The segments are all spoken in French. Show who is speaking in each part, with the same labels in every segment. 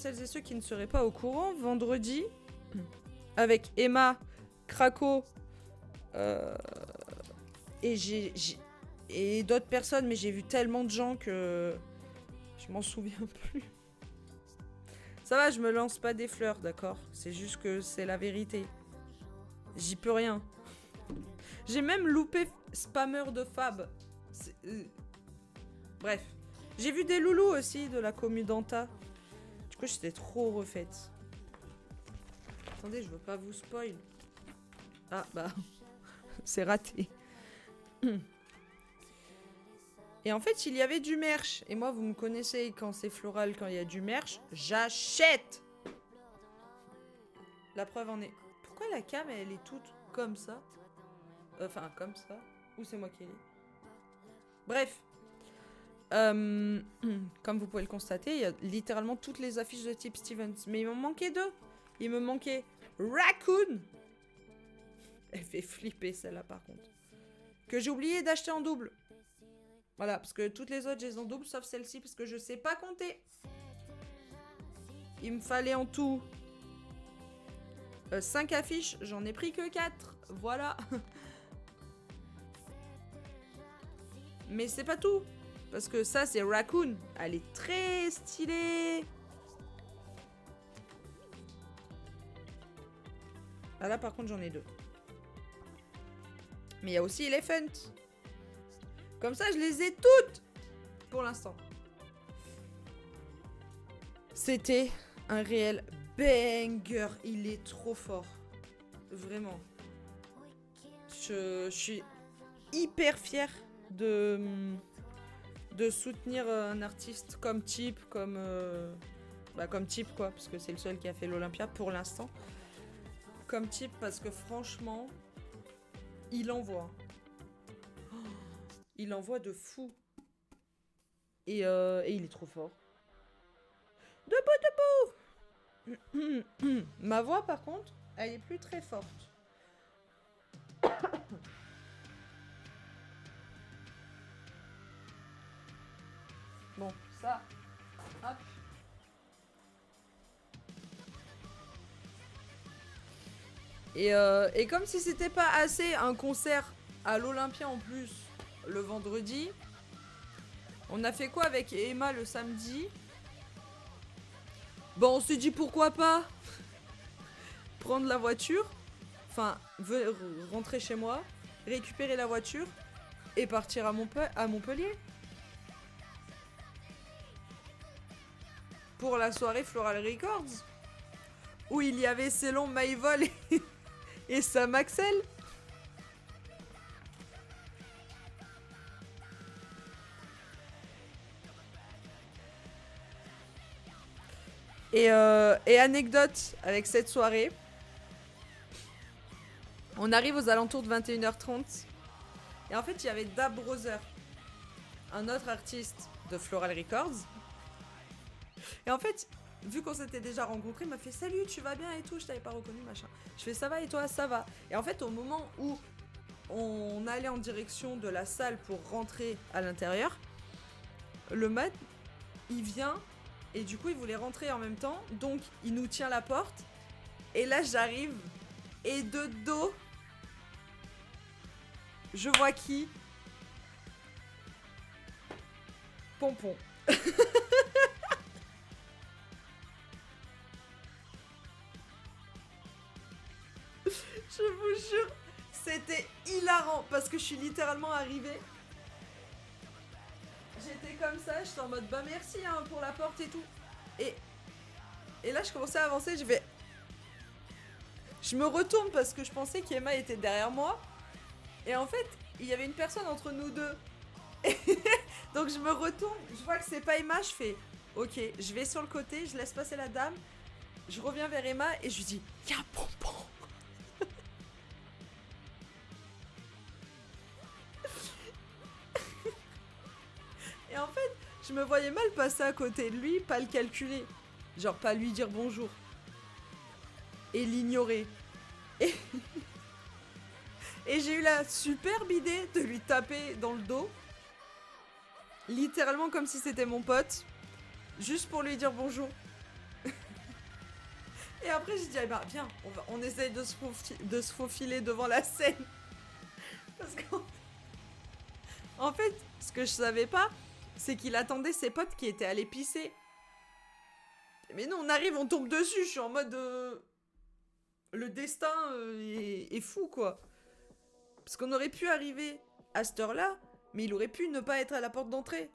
Speaker 1: Celles et ceux qui ne seraient pas au courant, vendredi, avec Emma, Craco, et d'autres personnes, mais j'ai vu tellement de gens que je m'en souviens plus. Ça va, je me lance pas des fleurs, d'accord? C'est juste que c'est la vérité. J'y peux rien. J'ai même loupé Spammer de Fab. Bref. J'ai vu des loulous aussi de la commu d'Anta. Du coup, j'étais trop refaite. Attendez, je veux pas vous spoil. Ah, bah. C'est raté. Et en fait, il y avait du merch. Et moi, vous me connaissez, quand c'est floral, quand il y a du merch, j'achète. La preuve en est... Pourquoi la cam, elle est toute comme ça? Enfin, comme ça. Ou c'est moi qui l'ai? Bref. Comme vous pouvez le constater, il y a littéralement toutes les affiches de type Stevens. Mais il m'en manquait deux. Il me manquait Raccoon. Elle fait flipper celle-là par contre. Que j'ai oublié d'acheter en double. Voilà, parce que toutes les autres, j'ai en double, sauf celle-ci, parce que je sais pas compter. Il me fallait en tout 5 affiches, j'en ai pris que 4. Voilà. Mais c'est pas tout. Parce que ça, c'est Raccoon. Elle est très stylée. Ah là, par contre, j'en ai 2. Mais il y a aussi Elephant. Comme ça, je les ai toutes. Pour l'instant. C'était un réel banger. Il est trop fort. Vraiment. Je suis hyper fière de soutenir un artiste comme Type, comme Type quoi, parce que c'est le seul qui a fait l'Olympia pour l'instant. Comme Type parce que franchement, il envoie. Il envoie de fou. Et il est trop fort. Debout. Ma voix par contre, elle est plus très forte. Bon, ça. Hop. Et comme si c'était pas assez un concert à l'Olympia en plus le vendredi, on a fait quoi avec Emma le samedi? Bon, on s'est dit pourquoi pas prendre la voiture, enfin rentrer chez moi, récupérer la voiture et partir à Montpellier. Pour la soirée Floral Records, où il y avait Célon, Maïvol et Sam Axel. Et anecdote avec cette soirée, on arrive aux alentours de 21h30 et en fait il y avait Dab Brother, un autre artiste de Floral Records. Et en fait, vu qu'on s'était déjà rencontrés, il m'a fait salut, tu vas bien et tout, je t'avais pas reconnu machin. Je fais ça va et toi, ça va. Et en fait, au moment où on allait en direction de la salle pour rentrer à l'intérieur, le mat, il vient et du coup il voulait rentrer en même temps, donc il nous tient la porte. Et là j'arrive et de dos, je vois qui? Pompon. Je vous jure, c'était hilarant parce que je suis littéralement arrivée. J'étais comme ça, j'étais en mode bah merci hein, pour la porte et tout. Et là je commençais à avancer, je me retourne parce que je pensais qu'Emma était derrière moi. Et en fait, il y avait une personne entre nous deux. Donc je me retourne, je vois que c'est pas Emma, je fais ok, je vais sur le côté, je laisse passer la dame. Je reviens vers Emma et je lui dis y'a un pompon. Et en fait, je me voyais mal passer à côté de lui, pas le calculer. Genre pas lui dire bonjour. Et l'ignorer. Et, et j'ai eu la superbe idée de lui taper dans le dos. Littéralement comme si c'était mon pote. Juste pour lui dire bonjour. Et après, j'ai dit, ah bah, viens, on essaye de se faufiler devant la scène. Parce qu'en en fait, ce que je savais pas, c'est qu'il attendait ses potes qui étaient allés pisser. Mais non, on arrive, on tombe dessus, je suis en mode... le destin est fou, quoi. Parce qu'on aurait pu arriver à cette heure-là, mais il aurait pu ne pas être à la porte d'entrée.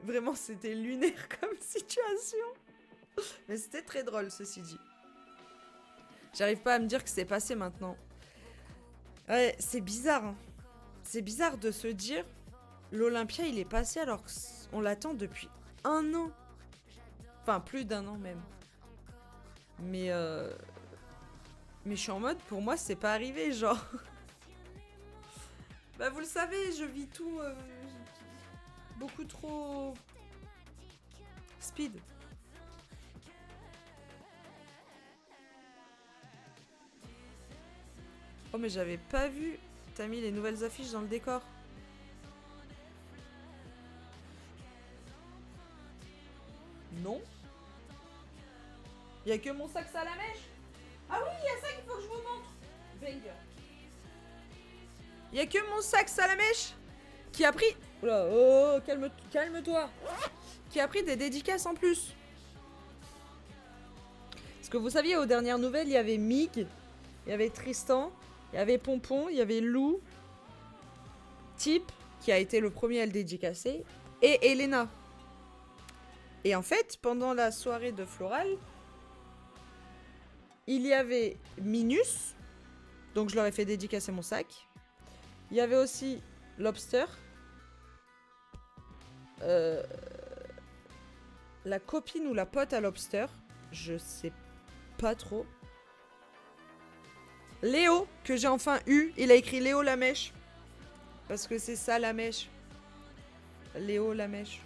Speaker 1: Vraiment, c'était lunaire comme situation. Mais c'était très drôle, ceci dit. J'arrive pas à me dire que c'est passé maintenant. Ouais, c'est bizarre. Hein. C'est bizarre de se dire, l'Olympia, il est passé alors qu'on l'attend depuis 1 an. Enfin, plus d'1 an même. Mais je suis en mode, pour moi, c'est pas arrivé, genre. Bah, vous le savez, je vis tout beaucoup trop speed. Oh, mais j'avais pas vu. T'as mis les nouvelles affiches dans le décor. Non. Y'a que mon sac à la mèche. Ah oui, y'a ça qu'il faut que je vous montre. Banger. Y'a que mon sac à la mèche qui a pris... Oula, oh, calme-toi. Qui a pris des dédicaces en plus. Parce que vous saviez, aux dernières nouvelles, il y avait Mig, il y avait Tristan, il y avait Pompon, il y avait Lou, Tip, qui a été le premier à le dédicacer, et Elena. Et en fait, pendant la soirée de Floral, il y avait Minus, donc je leur ai fait dédicacer mon sac. Il y avait aussi Lobster, la copine ou la pote à Lobster, je sais pas trop. Léo, que j'ai enfin eu, il a écrit Léo la mèche. Parce que c'est ça la mèche. Léo la mèche.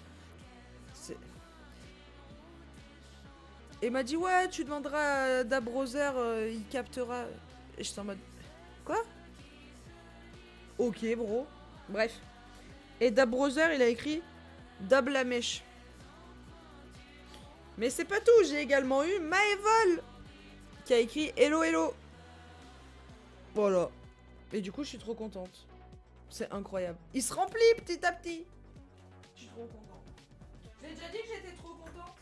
Speaker 1: Et m'a dit, ouais, tu demanderas à Dabrowser, il captera. Et j'étais en mode, quoi? Ok, bro. Bref. Et Dabrowser, il a écrit Dab la mèche. Mais c'est pas tout, j'ai également eu Maevol qui a écrit Hello Hello. Voilà. Et du coup, je suis trop contente. C'est incroyable. Il se remplit petit à petit. Je suis trop contente. J'ai déjà dit que j'étais trop contente.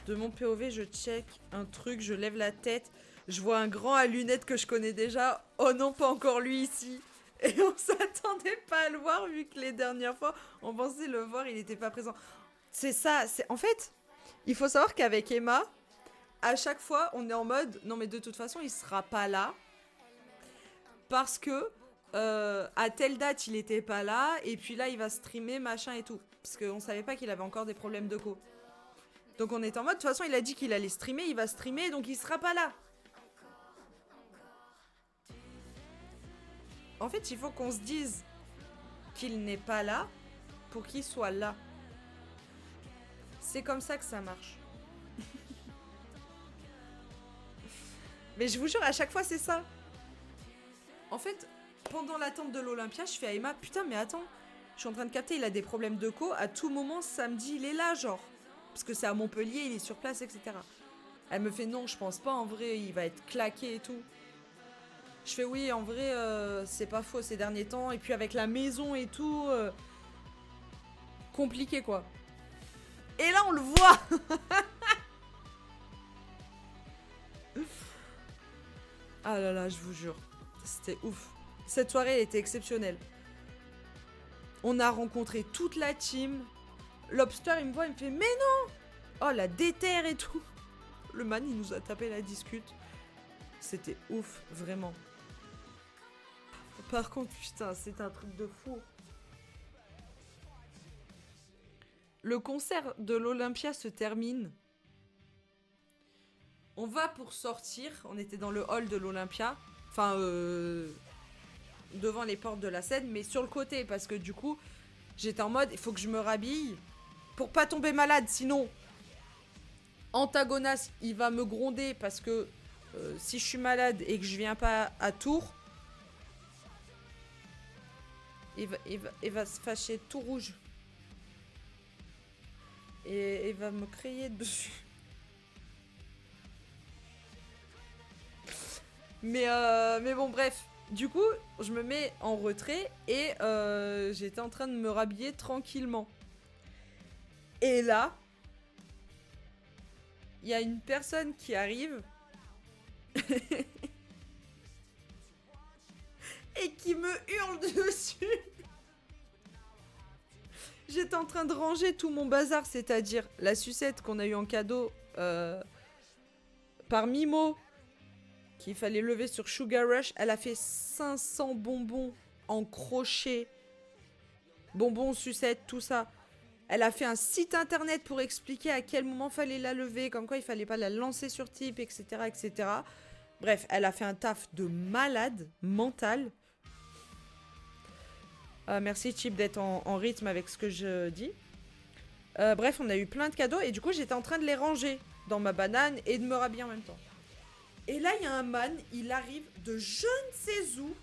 Speaker 1: De mon POV, je check un truc, je lève la tête. Je vois un grand à lunettes que je connais déjà. Oh non, pas encore lui ici. Et on s'attendait pas à le voir vu que les dernières fois, on pensait le voir, il n'était pas présent. C'est ça, en fait, il faut savoir qu'avec Emma, à chaque fois, on est en mode, non mais de toute façon, il sera pas là. Parce que à telle date, il était pas là, et puis là, il va streamer, machin et tout. Parce qu'on savait pas qu'il avait encore des problèmes de co. Donc on est en mode, de toute façon, il a dit qu'il allait streamer, il va streamer, donc il sera pas là. En fait, il faut qu'on se dise qu'il n'est pas là pour qu'il soit là. C'est comme ça que ça marche. Mais je vous jure, à chaque fois, c'est ça. En fait, pendant l'attente de l'Olympia, je fais à Emma, putain, mais attends, je suis en train de capter, il a des problèmes de co. À tout moment, samedi, il est là, genre. Parce que c'est à Montpellier, il est sur place, etc. Elle me fait, non, je pense pas, en vrai, il va être claqué et tout. Je fais, oui, en vrai, c'est pas faux ces derniers temps. Et puis avec la maison et tout, compliqué, quoi. Et là, on le voit. Ah là là, je vous jure. C'était ouf. Cette soirée, elle était exceptionnelle. On a rencontré toute la team. Lobster, il me voit, il me fait, mais non! Oh, la déterre et tout. Le man, il nous a tapé la discute. C'était ouf, vraiment. Par contre, putain, c'est un truc de fou. Le concert de l'Olympia se termine. On va pour sortir. On était dans le hall de l'Olympia. Enfin, devant les portes de la scène, mais sur le côté. Parce que du coup, j'étais en mode, il faut que je me rhabille pour pas tomber malade. Sinon, Antagonas, il va me gronder parce que si je suis malade et que je viens pas à Tours, il va se fâcher tout rouge. Et il va me crier dessus. Mais bon, bref. Du coup, je me mets en retrait et j'étais en train de me rhabiller tranquillement. Et là, il y a une personne qui arrive et qui me hurle dessus. J'étais en train de ranger tout mon bazar, c'est-à-dire la sucette qu'on a eue en cadeau par Mimo, qu'il fallait lever sur Sugar Rush. Elle a fait 500 bonbons en crochet, bonbons, sucettes, tout ça. Elle a fait un site internet pour expliquer à quel moment fallait la lever, comme quoi il fallait pas la lancer sur type, etc., etc. Bref, elle a fait un taf de malade mental. Merci Chip d'être en rythme avec ce que je dis. Bref, on a eu plein de cadeaux et du coup j'étais en train de les ranger dans ma banane et de me rhabiller en même temps. Et là il y a un man, il arrive de je ne sais où,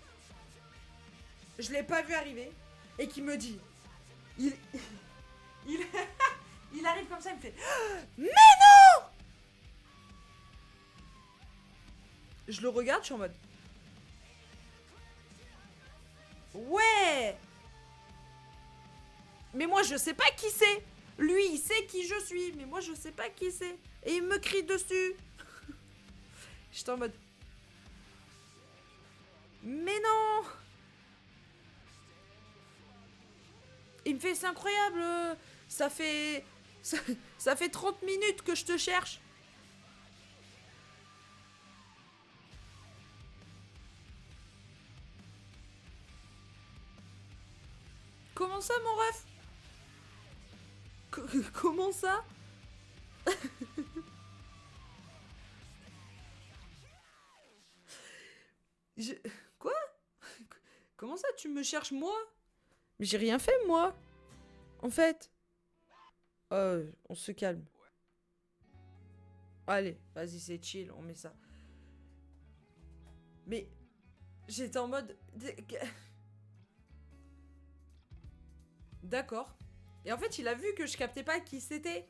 Speaker 1: je l'ai pas vu arriver, et qui me dit, il arrive comme ça, il me fait mais non. Je le regarde, je suis en mode ouais. Mais moi, je sais pas qui c'est. Lui, il sait qui je suis, mais moi, je sais pas qui c'est. Et il me crie dessus. J'étais en mode... Mais non. Il me fait, c'est incroyable. Ça fait 30 minutes que je te cherche. Comment ça, mon ref? Comment ça? Quoi? Comment ça, tu me cherches moi? Mais j'ai rien fait, moi. En fait. On se calme. Allez, vas-y, c'est chill, on met ça. Mais j'étais en mode... D'accord. Et en fait, il a vu que je captais pas qui c'était.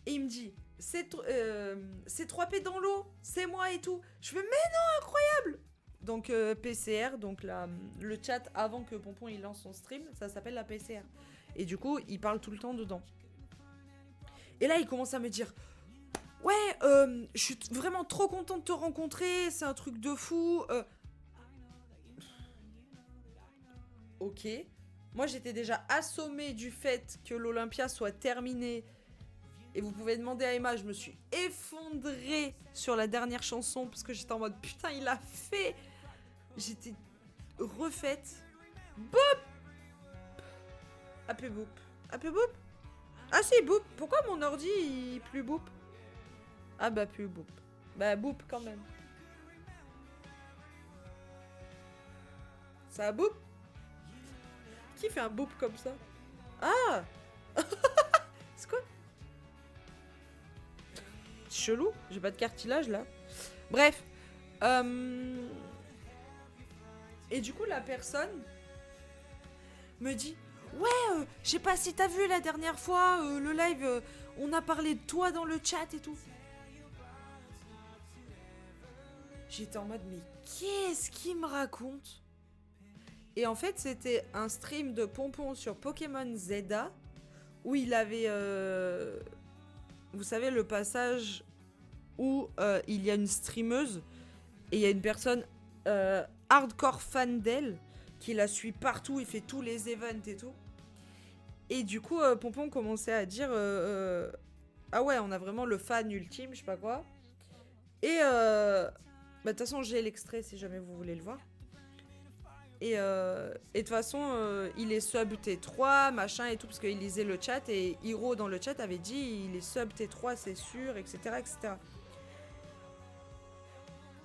Speaker 1: Et il me dit, c'est 3P dans l'eau, c'est moi et tout. Je fais, mais non, incroyable. Donc PCR, donc le chat avant que Pompon il lance son stream, ça s'appelle la PCR. Et du coup, il parle tout le temps dedans. Et là, il commence à me dire, ouais, je suis vraiment trop content de te rencontrer, c'est un truc de fou. Ok. Moi, j'étais déjà assommée du fait que l'Olympia soit terminée. Et vous pouvez demander à Emma, je me suis effondrée sur la dernière chanson parce que j'étais en mode putain, il a fait. J'étais refaite. Boop. Appelez boop. Appelez boop. Ah si, boop. Pourquoi mon ordi il plus boop? Ah bah plus boop. Bah boop quand même. Ça a boop? Qui fait un boop comme ça? Ah. C'est quoi? C'est chelou, j'ai pas de cartilage là. Bref. Et du coup, la personne me dit, ouais, je sais pas si t'as vu la dernière fois, le live, on a parlé de toi dans le chat et tout. J'étais en mode, mais qu'est-ce qu'il me raconte? Et en fait, c'était un stream de Pompon sur Pokémon Zeta, où il avait... vous savez, le passage où il y a une streameuse et il y a une personne hardcore fan d'elle qui la suit partout, il fait tous les events et tout. Et du coup, Pompon commençait à dire ah ouais, on a vraiment le fan ultime, je sais pas quoi. Et de toute façon, j'ai l'extrait si jamais vous voulez le voir. Et de toute façon, il est sub T3, machin et tout, parce qu'il lisait le chat, et Hiro dans le chat avait dit il est sub T3, c'est sûr, etc., etc.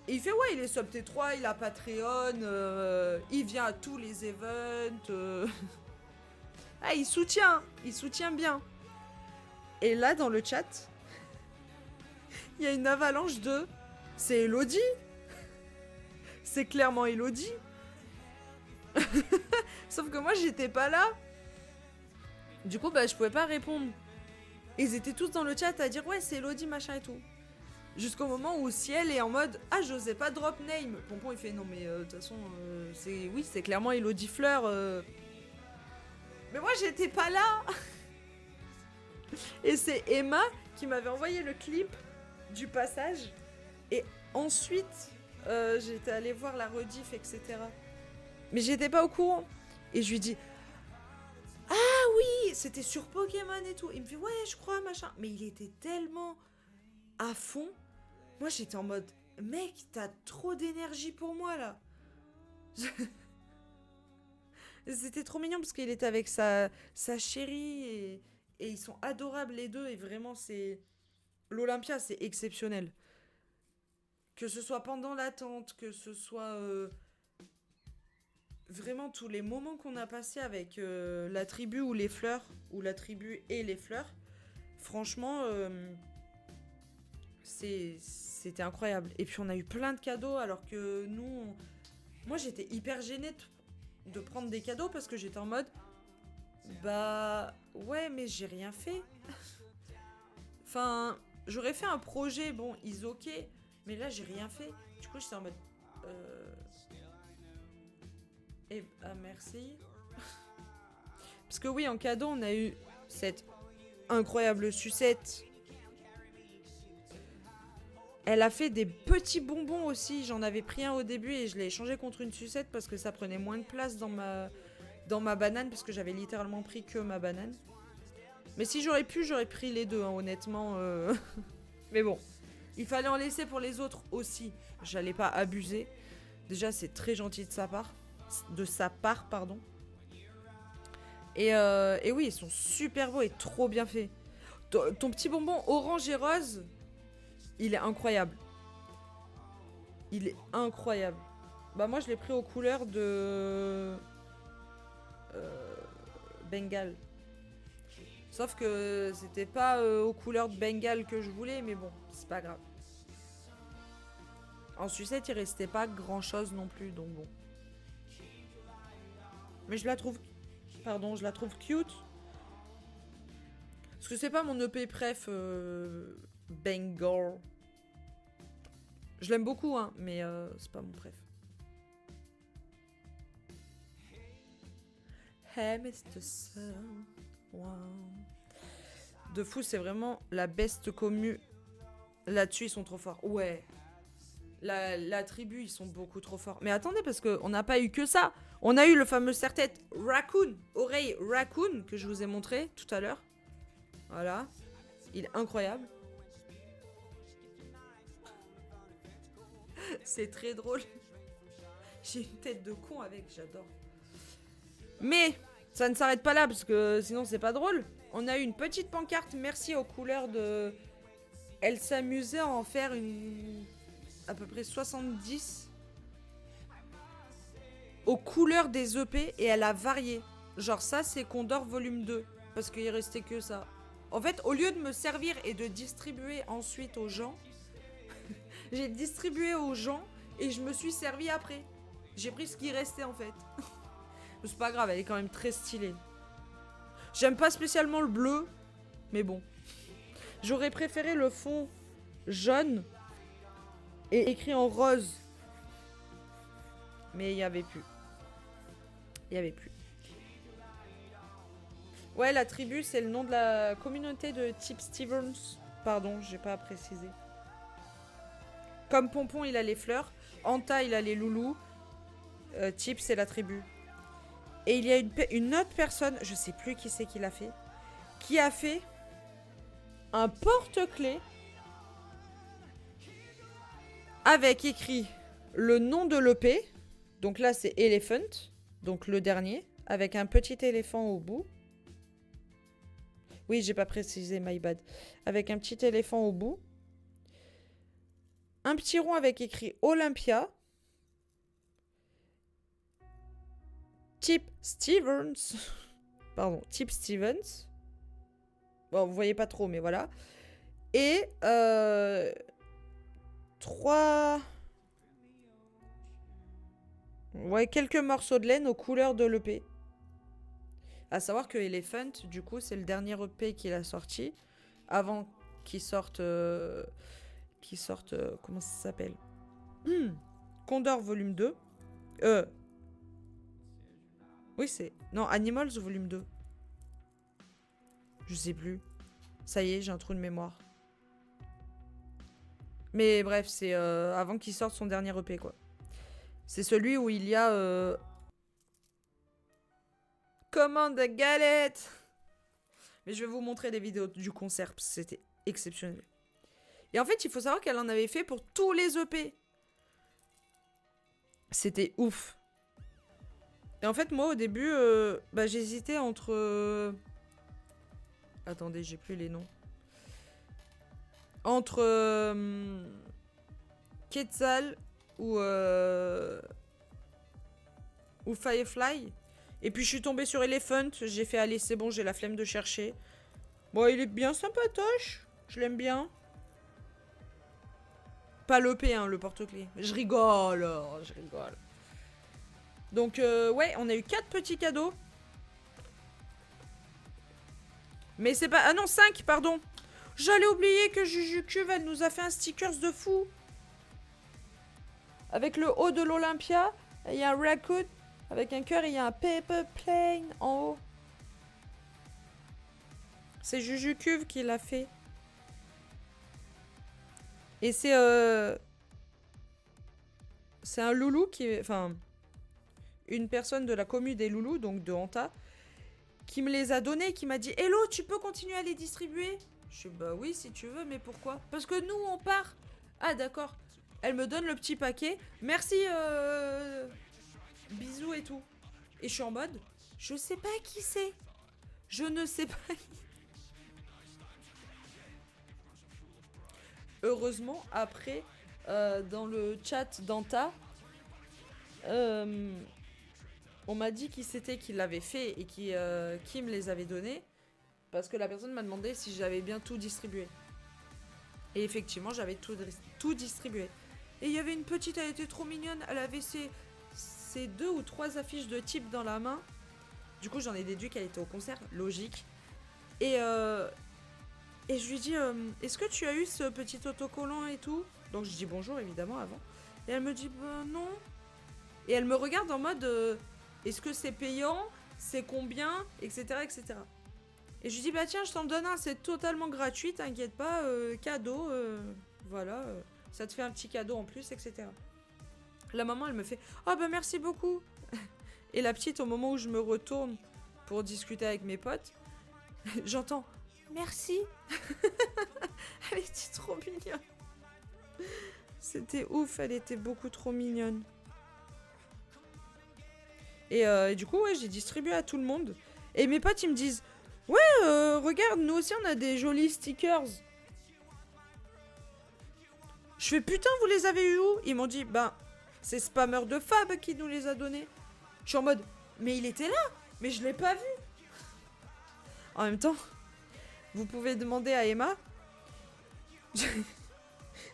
Speaker 1: Et il fait ouais, il est sub T3, il a Patreon, il vient à tous les events. Ah, il soutient bien. Et là, dans le chat, il y a une avalanche de c'est Elodie. C'est clairement Elodie. Sauf que moi j'étais pas là. Du coup bah je pouvais pas répondre. Et ils étaient tous dans le chat à dire ouais c'est Elodie machin et tout. Jusqu'au moment où Ciel est en mode ah j'osais pas drop name. Pompon il fait non mais de toute façon c'est clairement Elodie Fleur. Mais moi j'étais pas là. Et c'est Emma qui m'avait envoyé le clip du passage. Et ensuite j'étais allée voir la rediff etc. Mais j'étais pas au courant. Et je lui dis ah oui c'était sur Pokémon et tout. Il me fait ouais je crois machin. Mais il était tellement à fond. Moi, j'étais en mode, mec, t'as trop d'énergie pour moi, là. C'était trop mignon parce qu'il était avec sa chérie et ils sont adorables les deux. Et vraiment, c'est... L'Olympia, c'est exceptionnel. Que ce soit pendant l'attente, que ce soit... Vraiment, tous les moments qu'on a passés avec la tribu ou les fleurs, ou la tribu et les fleurs, franchement... C'était incroyable. Et puis on a eu plein de cadeaux alors que nous... Moi j'étais hyper gênée de prendre des cadeaux parce que j'étais en mode... Bah ouais mais j'ai rien fait. Enfin, j'aurais fait un projet, bon, ils ok, mais là j'ai rien fait. Du coup j'étais en mode... Eh bah merci. Parce que oui, en cadeau on a eu cette incroyable sucette. Elle a fait des petits bonbons aussi. J'en avais pris un au début et je l'ai échangé contre une sucette parce que ça prenait moins de place dans ma banane parce que j'avais littéralement pris que ma banane. Mais si j'aurais pu, j'aurais pris les deux, hein, honnêtement. Mais bon, il fallait en laisser pour les autres aussi. J'allais pas abuser. Déjà, c'est très gentil de sa part. Pardon. Et oui, ils sont super beaux et trop bien faits. Ton petit bonbon orange et rose... Il est incroyable. Il est incroyable. Bah moi je l'ai pris aux couleurs de... Bengale. Sauf que c'était pas aux couleurs de Bengale que je voulais, mais bon, c'est pas grave. En sucette il restait pas grand chose non plus, donc bon. Mais je la trouve cute. Parce que c'est pas mon EP préf Bengal. Je l'aime beaucoup, hein, mais c'est pas mon préf. Hey, Mr. Sun. Wow. De fou, c'est vraiment la best commu. Là-dessus, ils sont trop forts. Ouais. La tribu, ils sont beaucoup trop forts. Mais attendez, parce qu'on n'a pas eu que ça. On a eu le fameux serre-tête Raccoon, oreille Raccoon, que je vous ai montré tout à l'heure. Voilà. Il est incroyable. C'est très drôle. J'ai une tête de con avec, j'adore. Mais ça ne s'arrête pas là parce que sinon c'est pas drôle. On a eu une petite pancarte merci aux couleurs de... Elle s'amusait à en faire à peu près 70 aux couleurs des EP et elle a varié. Genre ça c'est Condor volume 2 parce qu'il restait que ça. En fait au lieu de me servir et de distribuer ensuite aux gens, j'ai distribué aux gens et je me suis servi après. J'ai pris ce qui restait en fait. C'est pas grave, elle est quand même très stylée. J'aime pas spécialement le bleu, mais bon. J'aurais préféré le fond jaune et écrit en rose. Mais il y avait plus. Il y avait plus. Ouais, la tribu, c'est le nom de la communauté de Type Stevens. Pardon, j'ai pas précisé. Comme Pompon, il a les fleurs. Anta, il a les loulous. Type, c'est la tribu. Et il y a une autre personne, je sais plus qui c'est qui l'a fait, qui a fait un porte-clés avec écrit le nom de l'EP. Donc là, c'est Elephant, donc le dernier, avec un petit éléphant au bout. Oui, j'ai pas précisé, my bad. Avec un petit éléphant au bout. Un petit rond avec écrit Olympia. Type Stevens. Pardon, Type Stevens. Bon, vous voyez pas trop, mais voilà. Et 3... Ouais, quelques morceaux de laine aux couleurs de l'EP. À savoir que Elephant, du coup, c'est le dernier EP qu'il a sorti. Avant qu'il sorte qui sortent... comment ça s'appelle? Condor volume 2. Oui, c'est... Non, Animals volume 2. Je sais plus. Ça y est, j'ai un trou de mémoire. Mais bref, c'est avant qu'il sorte son dernier EP, quoi. C'est celui où il y a... Commande galette. Mais je vais vous montrer des vidéos du concert, parce que c'était exceptionnel. Et en fait, il faut savoir qu'elle en avait fait pour tous les EP. C'était ouf. Et en fait, moi, au début, j'hésitais entre... Attendez, j'ai plus les noms. Entre Quetzal ou Firefly. Et puis je suis tombée sur Elephant. J'ai fait, allez, c'est bon, j'ai la flemme de chercher. Bon, il est bien sympatoche. Je l'aime bien. Pas l'EP, hein, le porte-clés. Je rigole, oh, je rigole. Donc, ouais, on a eu 4 petits cadeaux. Mais c'est pas... Ah non, 5, pardon. J'allais oublier que Jujucuve, elle nous a fait un stickers de fou. Avec le haut de l'Olympia, il y a un raccoon avec un cœur et il y a un paper plane en haut. C'est Jujucuve qui l'a fait. Et c'est un loulou qui est... Enfin, une personne de la commune des loulous, donc de Hanta, qui me les a donnés, qui m'a dit « Hello, tu peux continuer à les distribuer ?» Je suis « Bah oui, si tu veux, mais pourquoi ?»« Parce que nous, on part. » Ah, d'accord. Elle me donne le petit paquet. « Merci, bisous et tout. » Et je suis en mode « Je sais pas qui c'est. Je ne sais pas. » Heureusement, après, dans le chat d'Anta, on m'a dit qui c'était qui l'avait fait et qui me les avait donnés. Parce que la personne m'a demandé si j'avais bien tout distribué. Et effectivement, j'avais tout distribué. Et il y avait une petite, elle était trop mignonne. Elle avait ses 2 ou 3 affiches de type dans la main. Du coup, j'en ai déduit qu'elle était au concert. Logique. Et je lui dis, est-ce que tu as eu ce petit autocollant et tout? Donc je dis bonjour, évidemment, avant. Et elle me dit, non. Et elle me regarde en mode, est-ce que c'est payant? C'est combien? Etc, etc. Et je lui dis, bah tiens, je t'en donne un, c'est totalement gratuit, t'inquiète pas, cadeau, voilà, ça te fait un petit cadeau en plus, etc. La maman, elle me fait, oh bah merci beaucoup. Et la petite, au moment où je me retourne pour discuter avec mes potes, j'entends, merci. Elle était trop mignonne. C'était ouf, elle était beaucoup trop mignonne. Et du coup, ouais, j'ai distribué à tout le monde. Et mes potes, ils me disent, ouais, regarde, nous aussi, on a des jolis stickers. Je fais, putain, vous les avez eu où? Ils m'ont dit, c'est Spammer de Fab qui nous les a donnés. Je suis en mode, mais il était là, mais je l'ai pas vu. En même temps, vous pouvez demander à Emma.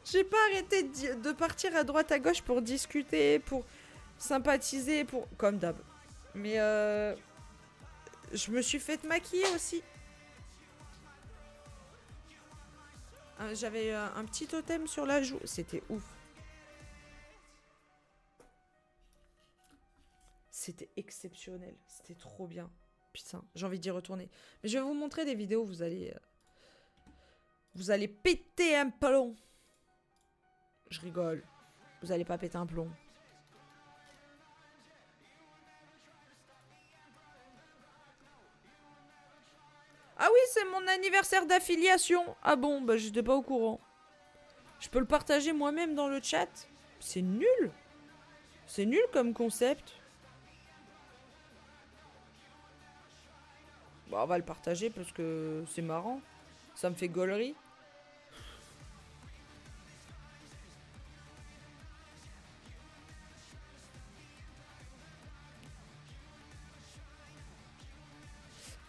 Speaker 1: J'ai pas arrêté de partir à droite à gauche pour discuter, pour sympathiser, pour... Comme d'hab. Mais je me suis fait maquiller aussi. J'avais un petit totem sur la joue. C'était ouf. C'était exceptionnel. C'était trop bien. Putain, j'ai envie d'y retourner. Mais je vais vous montrer des vidéos. Vous allez péter un plomb. Je rigole. Vous allez pas péter un plomb. Ah oui, c'est mon anniversaire d'affiliation. Ah bon, bah j'étais pas au courant. Je peux le partager moi-même dans le chat. C'est nul. C'est nul comme concept. Bon, on va le partager parce que c'est marrant. Ça me fait gaulerie.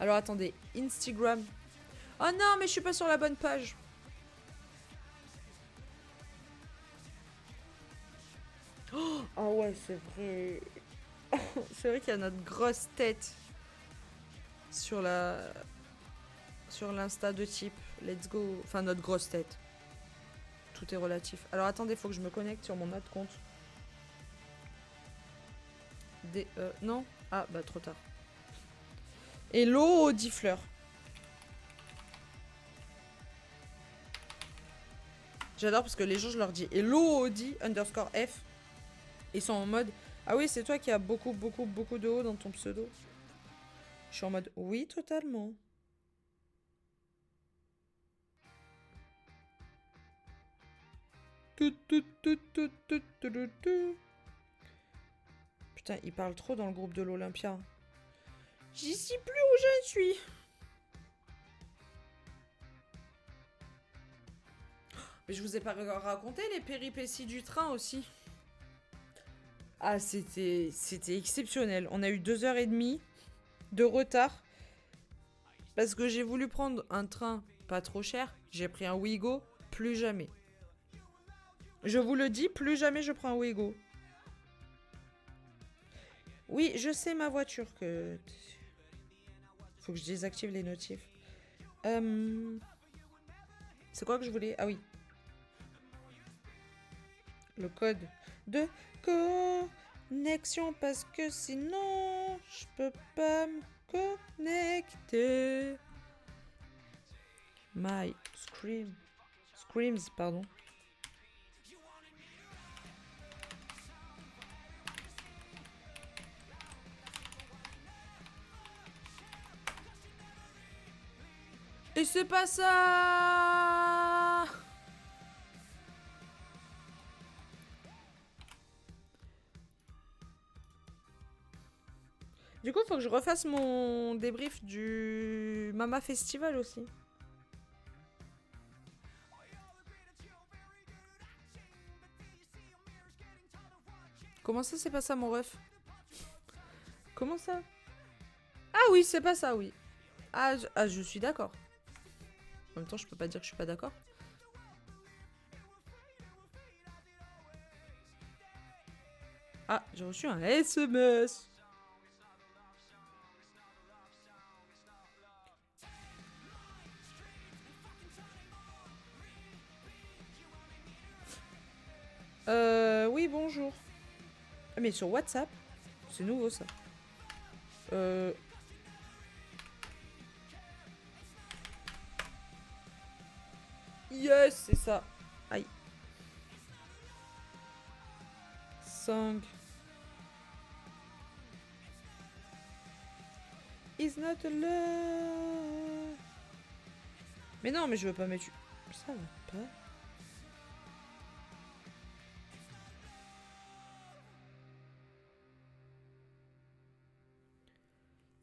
Speaker 1: Alors attendez, Instagram. Oh non, mais je suis pas sur la bonne page. Oh ouais, c'est vrai. C'est vrai qu'il y a notre grosse tête sur l'insta de type. Let's go. Enfin, notre grosse tête. tout est relatif. Alors attendez, faut que je me connecte sur mon autre compte. Non. Ah, bah trop tard. Hello, Diffleur. J'adore parce que les gens, je leur dis Hello, Audi _ F. Ils sont en mode ah oui, c'est toi qui as beaucoup de O dans ton pseudo. Je suis en mode oui, totalement. Putain, il parle trop dans le groupe de l'Olympia. J'y sais plus où je suis. Mais je vous ai pas raconté les péripéties du train aussi. Ah, c'était exceptionnel. On a eu 2h30 de retard. Parce que j'ai voulu prendre un train pas trop cher. J'ai pris un Ouigo. Plus jamais. Je vous le dis, plus jamais je prends un Ouigo. Oui, je sais ma voiture que... Faut que je désactive les notifs. C'est quoi que je voulais? Ah oui. Le code de connexion parce que sinon je peux pas me connecter. My screams, pardon. Et c'est pas ça. Du coup, faut que je refasse mon débrief du Mama Festival aussi. Comment ça, c'est pas ça, mon ref? Comment ça? Ah oui, c'est pas ça, oui. Ah, je suis d'accord. En même temps, je peux pas dire que je suis pas d'accord. Ah, j'ai reçu un SMS. Oui, bonjour. Mais sur WhatsApp, c'est nouveau ça. Yes, c'est ça. Aïe. 5. Is not love. Mais non, mais je veux pas mettre... Ça va pas.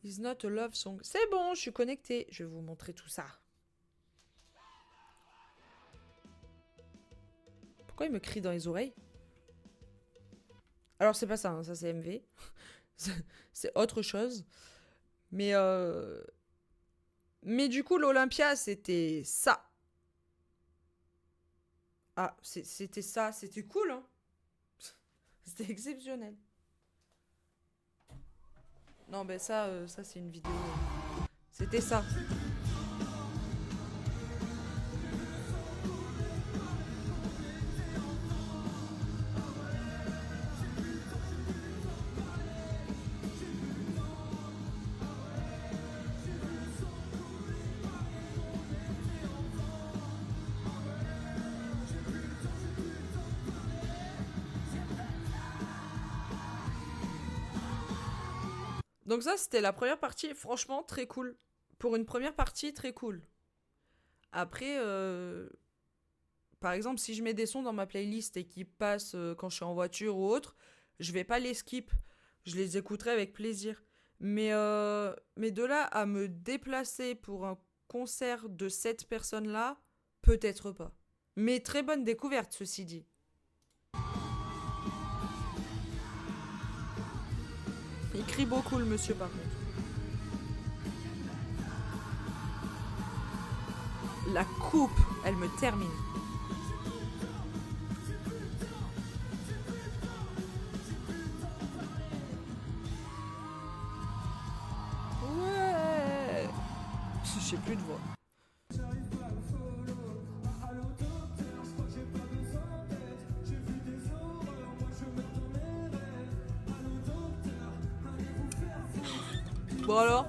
Speaker 1: Is not a love song. C'est bon, je suis connectée. Je vais vous montrer tout ça. Pourquoi il me crie dans les oreilles? Alors c'est pas ça, hein, ça c'est MV. C'est autre chose. Mais du coup, l'Olympia, c'était ça. Ah, c'était ça. C'était cool, hein. C'était exceptionnel. Non, ben ça c'est une vidéo. C'était ça. Donc ça, c'était la première partie. Franchement, très cool. Pour une première partie, très cool. Après, par exemple, si je mets des sons dans ma playlist et qui passent quand je suis en voiture ou autre, je vais pas les skip. Je les écouterai avec plaisir. Mais de là à me déplacer pour un concert de cette personne-là, peut-être pas. Mais très bonne découverte, ceci dit. Il crie beaucoup, le monsieur, par contre. La coupe, elle me termine. Ouais. J'ai plus de voix. Bon alors.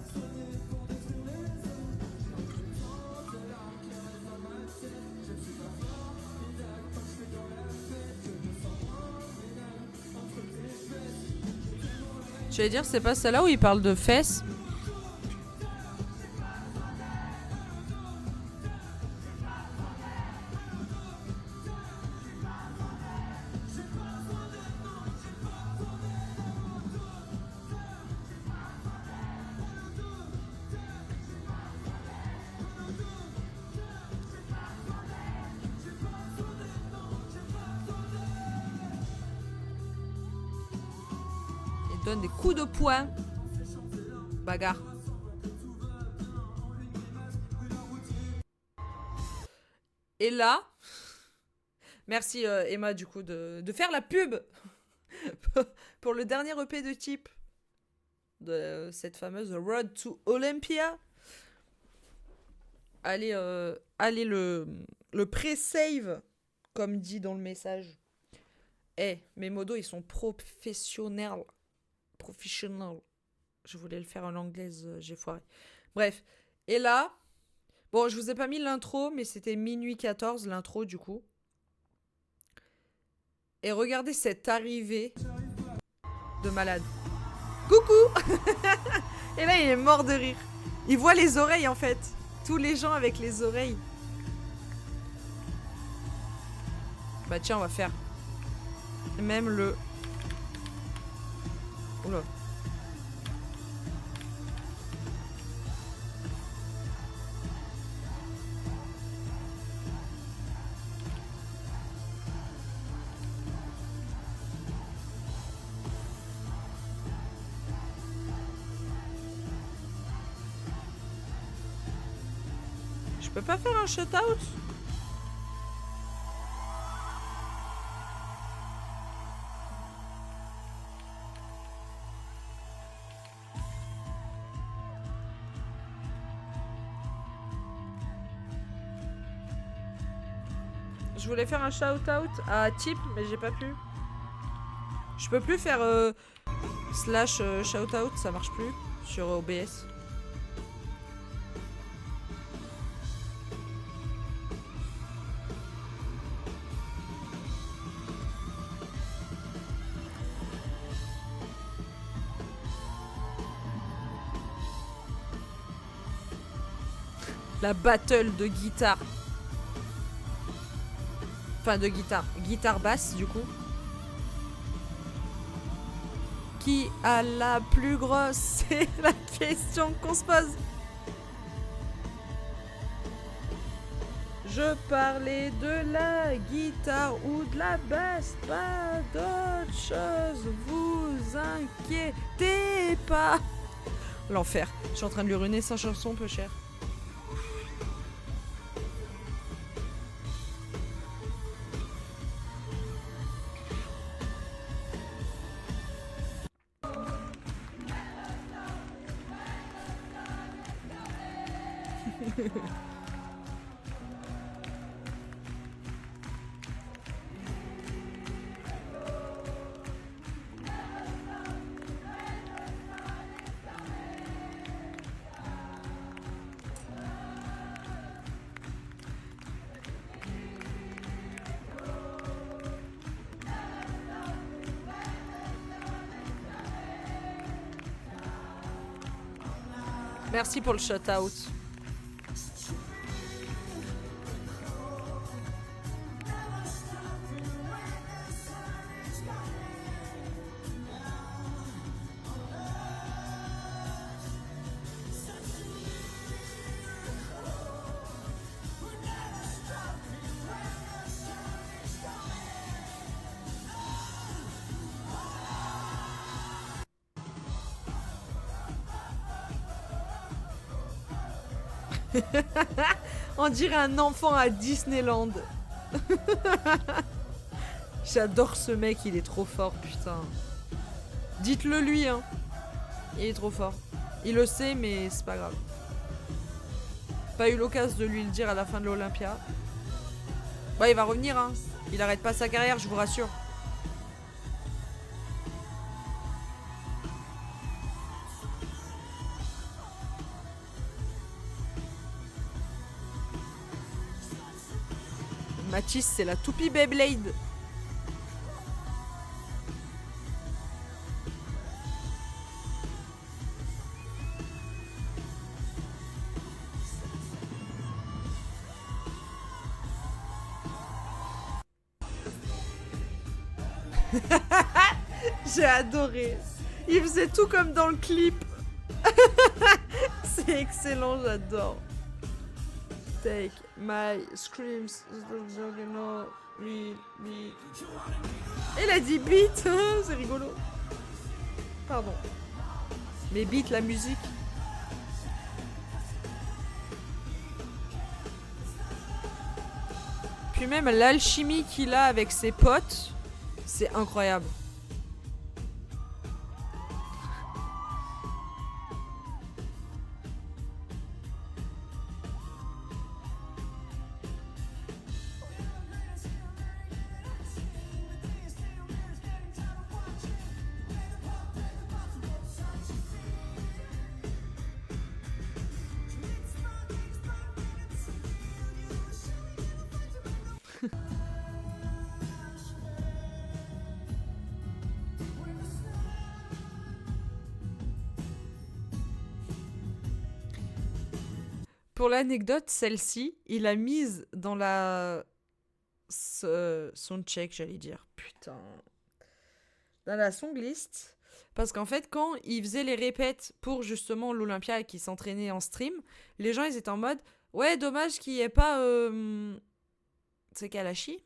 Speaker 1: J'allais dire, c'est pas celle-là où il parle de fesses? Il donne des coups de poing. Bagarre. Et là, merci Emma du coup de faire la pub pour le dernier EP de Type de cette fameuse Road to Olympia. Allez, allez le pré-save, comme dit dans le message. Mes modos, ils sont professionnels. Professionnel. Je voulais le faire en anglaise, j'ai foiré. Bref. Et là, bon, je vous ai pas mis l'intro, mais c'était minuit 14, l'intro, du coup. Et regardez cette arrivée de malade. Coucou. Et là, il est mort de rire. Il voit les oreilles, en fait. Tous les gens avec les oreilles. Bah tiens, on va faire même le... Oula. Je peux pas faire un shutout? Je voulais faire un shout-out à Tip, mais j'ai pas pu. Je peux plus faire slash shout-out, ça marche plus sur OBS. La battle de guitare. Enfin, de guitare. Guitare basse, du coup. Qui a la plus grosse? C'est la question qu'on se pose. Je parlais de la guitare ou de la basse, pas d'autre chose. Vous inquiétez pas. L'enfer. Je suis en train de lui ruiner sa chanson, peu cher. Merci pour le shout-out. On dirait un enfant à Disneyland. J'adore ce mec, il est trop fort, putain. Dites-le lui, hein. Il est trop fort. Il le sait, mais c'est pas grave. Pas eu l'occasion de lui le dire à la fin de l'Olympia. Bah, il va revenir, hein. Il arrête pas sa carrière, je vous rassure. Matisse, c'est la toupie Beyblade. J'ai adoré. Il faisait tout comme dans le clip. C'est excellent, j'adore. Take my screams. Elle a dit beat. C'est rigolo. Pardon. Mais beat, la musique. Puis même l'alchimie qu'il a avec ses potes, c'est incroyable. Pour l'anecdote, celle-ci, il a mise dans la soundcheck, j'allais dire. Putain. Dans la songlist. Parce qu'en fait, quand il faisait les répètes pour justement l'Olympia et qu'il s'entraînait en stream, les gens, ils étaient en mode « Ouais, dommage qu'il n'y ait pas... C'est Kalashi ?»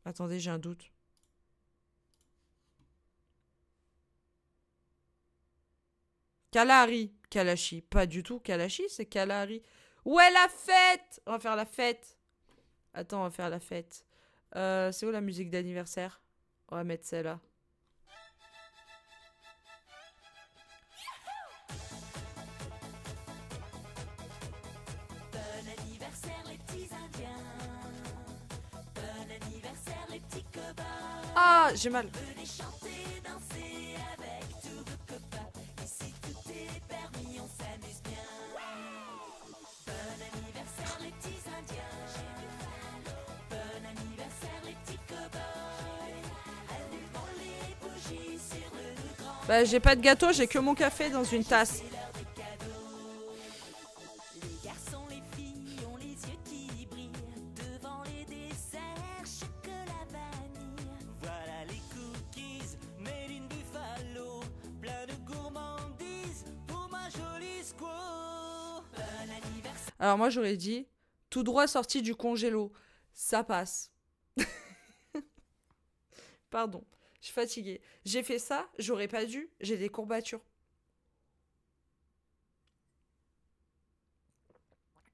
Speaker 1: Attendez, j'ai un doute. Kalahari. Kalashi. Pas du tout Kalashi, c'est Kalahari. Ouais, la fête! On va faire la fête. Attends, on va faire la fête. C'est où la musique d'anniversaire? On va mettre celle-là.
Speaker 2: Bon anniversaire les petits indiens. Bon anniversaire les petits cow-boys.
Speaker 1: Ah, j'ai mal.
Speaker 2: Venez chanter, danser avec tous vos copains. Ici tout est permis, on s'amuse bien. Bon anniversaire les petits indiens. Bon anniversaire les petits cow-boys. Allumons les bougies sur le grand.
Speaker 1: Bah, j'ai pas de gâteau, j'ai que mon café dans une tasse.
Speaker 2: Les garçons, les filles ont les yeux qui brillent devant les desserts, chocolat vanille. Voilà les cookies, made in Buffalo, plein de gourmandises pour ma jolie squaw. Bon anniversaire.
Speaker 1: Alors moi, j'aurais dit tout droit sorti du congélo. Ça passe. Pardon, je suis fatiguée. J'ai fait ça, j'aurais pas dû, j'ai des courbatures.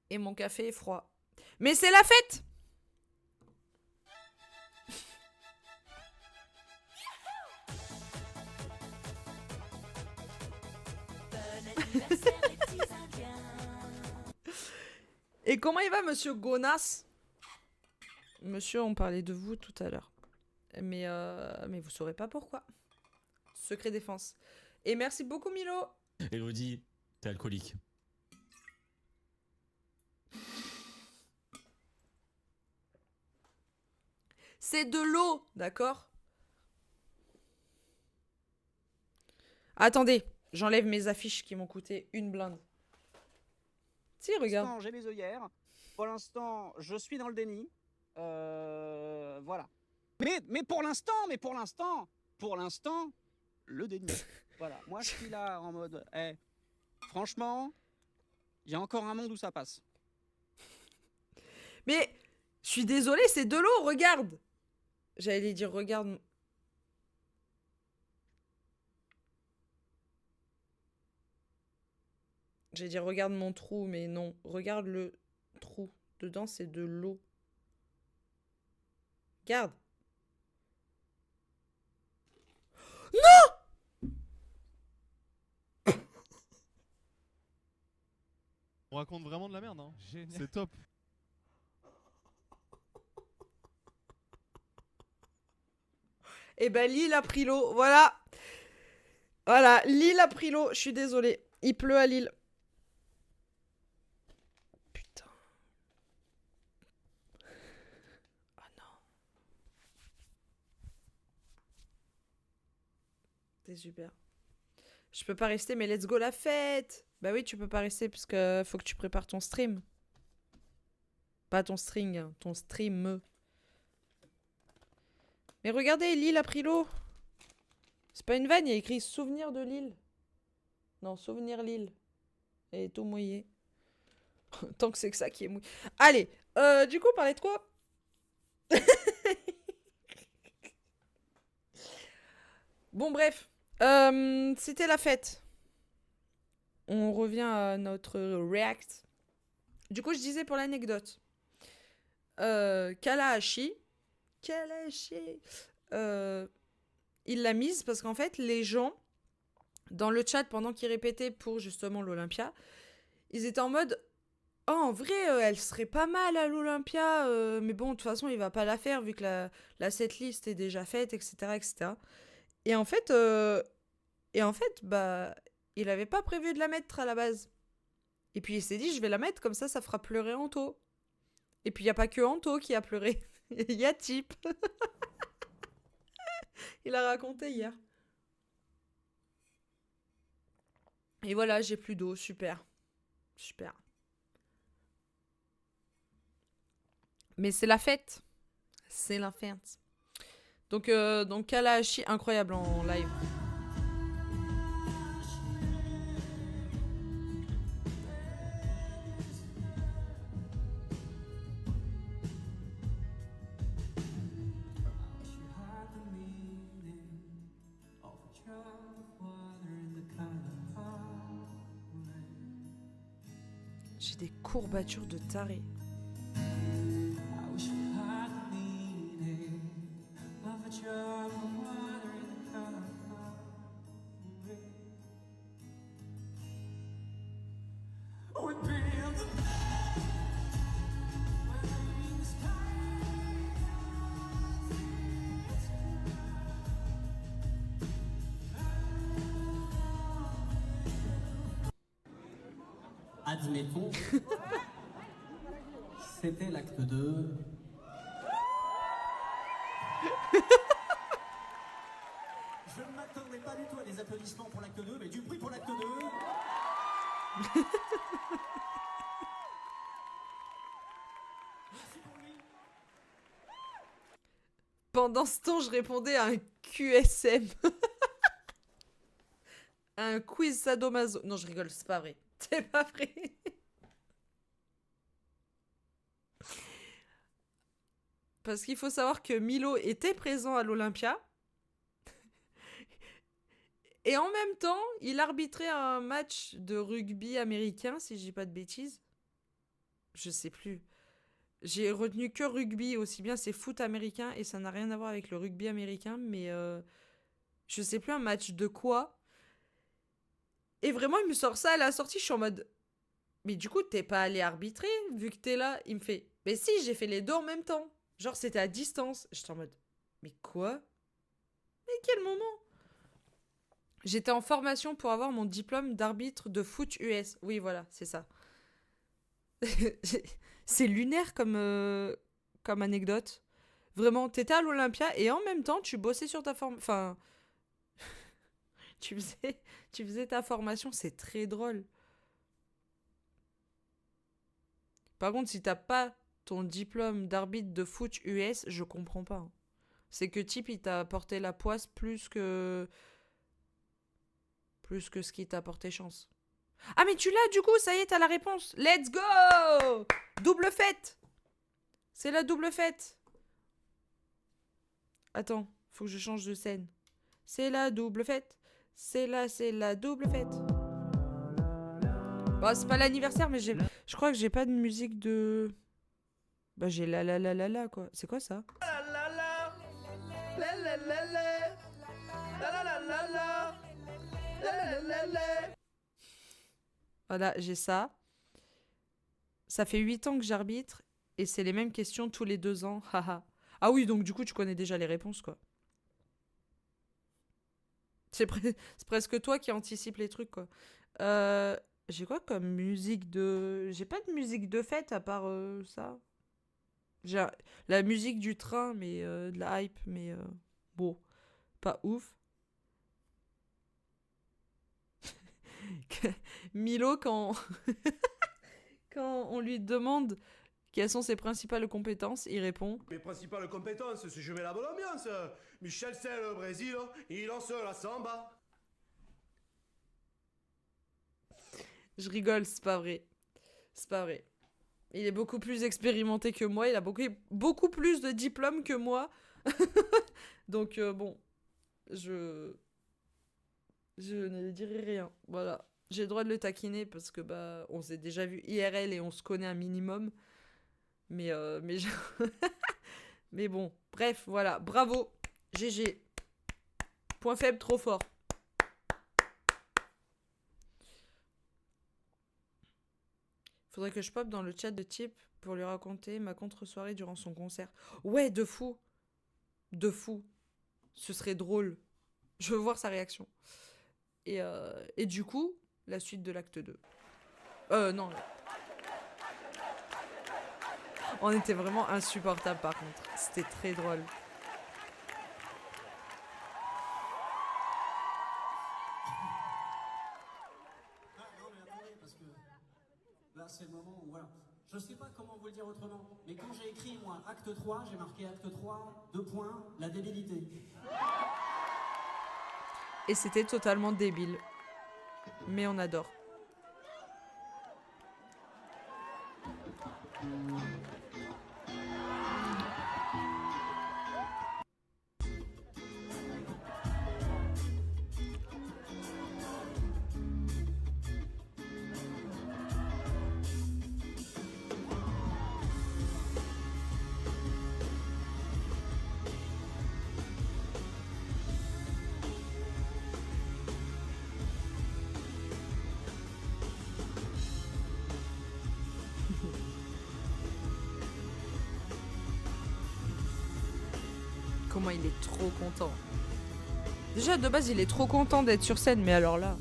Speaker 1: Et mon café est froid. Mais c'est la fête!
Speaker 2: Bon anniversaire les petits indiens.
Speaker 1: Et comment il va, monsieur Gonas? Monsieur, on parlait de vous tout à l'heure. Mais vous saurez pas pourquoi. Secret défense. Et merci beaucoup, Milo.
Speaker 3: Elodie, t'es alcoolique.
Speaker 1: C'est de l'eau, d'accord? Attendez, j'enlève mes affiches qui m'ont coûté une blinde. Si, regarde.
Speaker 4: J'ai mes œillères. Pour l'instant, je suis dans le déni. Voilà. Mais pour l'instant, le déni. Voilà. Moi, je suis là en mode, franchement, il y a encore un monde où ça passe.
Speaker 1: Mais, je suis désolée, c'est de l'eau, regarde. J'allais dire, regarde. J'allais dire, regarde mon trou, mais non. Regarde le trou. Dedans, c'est de l'eau. Regarde.
Speaker 5: On raconte vraiment de la merde, hein. C'est top.
Speaker 1: Eh ben, Lille a pris l'eau, voilà. Voilà, Lille a pris l'eau, je suis désolée. Il pleut à Lille. Putain. T'es super. Je peux pas rester, mais let's go la fête. Bah oui, tu peux pas rester parce que faut que tu prépares ton stream. Pas ton string, hein, ton stream. Mais regardez, Lille a pris l'eau. C'est pas une vanne, il y a écrit souvenir de Lille. Non, souvenir Lille. Et tout mouillé. Tant que c'est que ça qui est mouillé. Allez, du coup, on parlait de quoi? Bon, bref. C'était la fête. On revient à notre react. Du coup, je disais pour l'anecdote. Kalahashi. Il l'a mise parce qu'en fait, les gens, dans le chat, pendant qu'ils répétaient pour justement l'Olympia, ils étaient en mode « Oh, en vrai, elle serait pas mal à l'Olympia, mais bon, de toute façon, il va pas la faire vu que la setlist est déjà faite, etc. etc. » Et en fait, bah, il avait pas prévu de la mettre à la base. Et puis il s'est dit « Je vais la mettre, comme ça fera pleurer Anto. » Et puis il y a pas que Anto qui a pleuré. Il y a Tip. Il a raconté hier. Et voilà, j'ai plus d'eau. Super. Super. Mais c'est la fête. C'est la fête. Donc Kalahashi, incroyable en live. J'ai des courbatures de taré.
Speaker 6: Admettons, c'était l'acte 2. Je ne m'attendais pas du tout à des applaudissements pour l'acte 2, mais du bruit pour l'acte 2.
Speaker 1: Pendant ce temps, je répondais à un QSM. À un quiz sadomaso. Non, je rigole, c'est pas vrai. C'est pas vrai. Parce qu'il faut savoir que Milo était présent à l'Olympia. Et en même temps, il arbitrait un match de rugby américain, si je dis pas de bêtises. Je sais plus. J'ai retenu que rugby, aussi bien c'est foot américain et ça n'a rien à voir avec le rugby américain, mais je sais plus un match de quoi. Et vraiment, il me sort ça à la sortie, je suis en mode... Mais du coup, t'es pas allé arbitrer, vu que t'es là. Il me fait, mais si, j'ai fait les deux en même temps. Genre, c'était à distance. J'étais en mode, mais quoi? Mais quel moment? J'étais en formation pour avoir mon diplôme d'arbitre de foot US. Oui, voilà, c'est ça. C'est lunaire comme anecdote. Vraiment, t'étais à l'Olympia et en même temps, tu bossais sur ta formation. Enfin, tu faisais ta formation, c'est très drôle. Par contre, si t'as pas ton diplôme d'arbitre de foot US, je comprends pas. Hein. C'est que type, il t'a apporté la poisse plus que ce qui t'a apporté chance. Ah, mais tu l'as du coup, ça y est, t'as la réponse. Let's go! Double fête! C'est la double fête. Attends, faut que je change de scène. C'est la double fête. C'est la double fête. Bon, c'est pas l'anniversaire, mais je crois que j'ai pas de musique de... Bah, j'ai la, quoi. C'est quoi ça? Voilà, j'ai ça. Ça fait 8 ans que j'arbitre et c'est les mêmes questions tous les 2 ans. Haha. Ah oui, donc du coup, tu connais déjà les réponses, quoi. C'est presque toi qui anticipe les trucs, quoi. J'ai quoi comme musique de... J'ai pas de musique de fête à part ça. J'ai la musique du train, mais de la hype, mais bon, pas ouf. Milo, quand... quand on lui demande quelles sont ses principales compétences, il répond
Speaker 7: Mes principales compétences, c'est je mets la bonne ambiance. Michel, c'est le Brésil, il lance la samba.
Speaker 1: Je rigole, c'est pas vrai. C'est pas vrai. Il est beaucoup plus expérimenté que moi, il a beaucoup plus de diplômes que moi. Donc bon, je ne dirai rien. Voilà. J'ai le droit de le taquiner parce que bah on s'est déjà vu IRL et on se connaît un minimum. Mais mais bon, bref, voilà, bravo. GG. Point faible trop fort. Faudrait que je pop dans le chat de Type pour lui raconter ma contre-soirée durant son concert. Ouais, de fou. De fou. Ce serait drôle. Je veux voir sa réaction. Et du coup, la suite de l'acte 2. Non. On était vraiment insupportables par contre. C'était très drôle.
Speaker 6: Ah, non, mais attendez, parce que là, c'est le moment où, voilà. Je sais pas comment vous le dire autrement, mais quand j'ai écrit, moi, acte 3, j'ai marqué acte 3, 2 points, la débilité.
Speaker 1: Et c'était totalement débile. Mais on adore. Comment il est trop content. Déjà, de base, il est trop content d'être sur scène, mais alors là...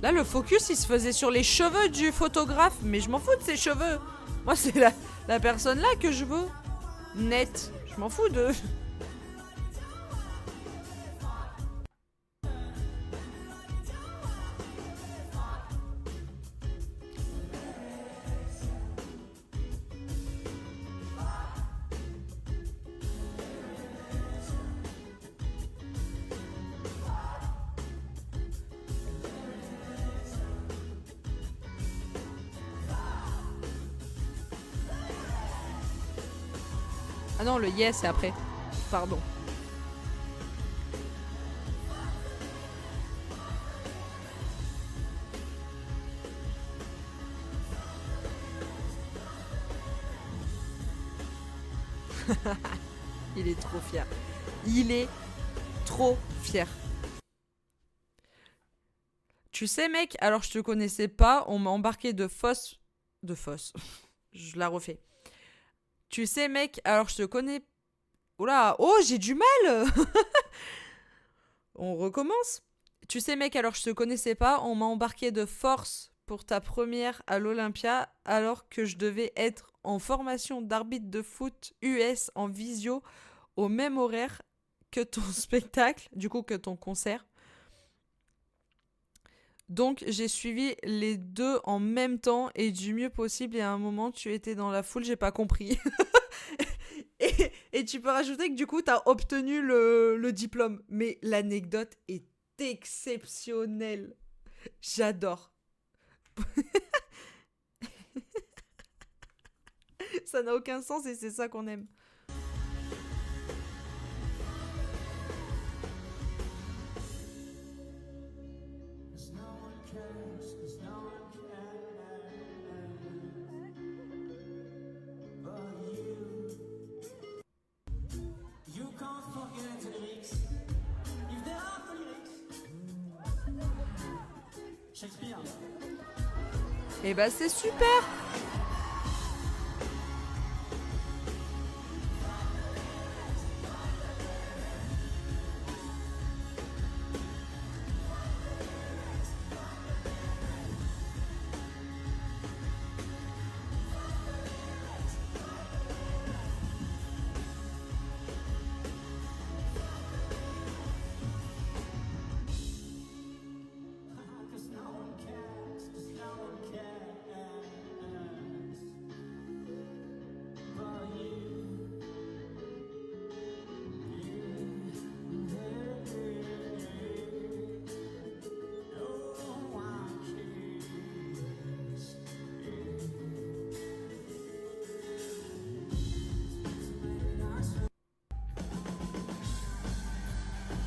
Speaker 1: Là, le focus, il se faisait sur les cheveux du photographe, mais je m'en fous de ses cheveux. Moi, c'est la personne là que je veux. Net. Je m'en fous de... Ah non, le yes, c'est après. Pardon. Il est trop fier. Il est trop fier. Tu sais, mec, alors je te connaissais pas, on m'a embarqué de fosse. De fosse. Je la refais. Tu sais, mec, alors je te connais. Oula, oh, j'ai du mal. On recommence. Tu sais, mec, alors je te connaissais pas, on m'a embarqué de force pour ta première à l'Olympia alors que je devais être en formation d'arbitre de foot US en visio au même horaire que ton spectacle, du coup que ton concert. Donc j'ai suivi les deux en même temps et du mieux possible et à un moment tu étais dans la foule, j'ai pas compris. et tu peux rajouter que du coup t'as obtenu le diplôme. Mais l'anecdote est exceptionnelle. J'adore. Ça n'a aucun sens et c'est ça qu'on aime.
Speaker 6: Shakespeare.
Speaker 1: Et bah c'est super.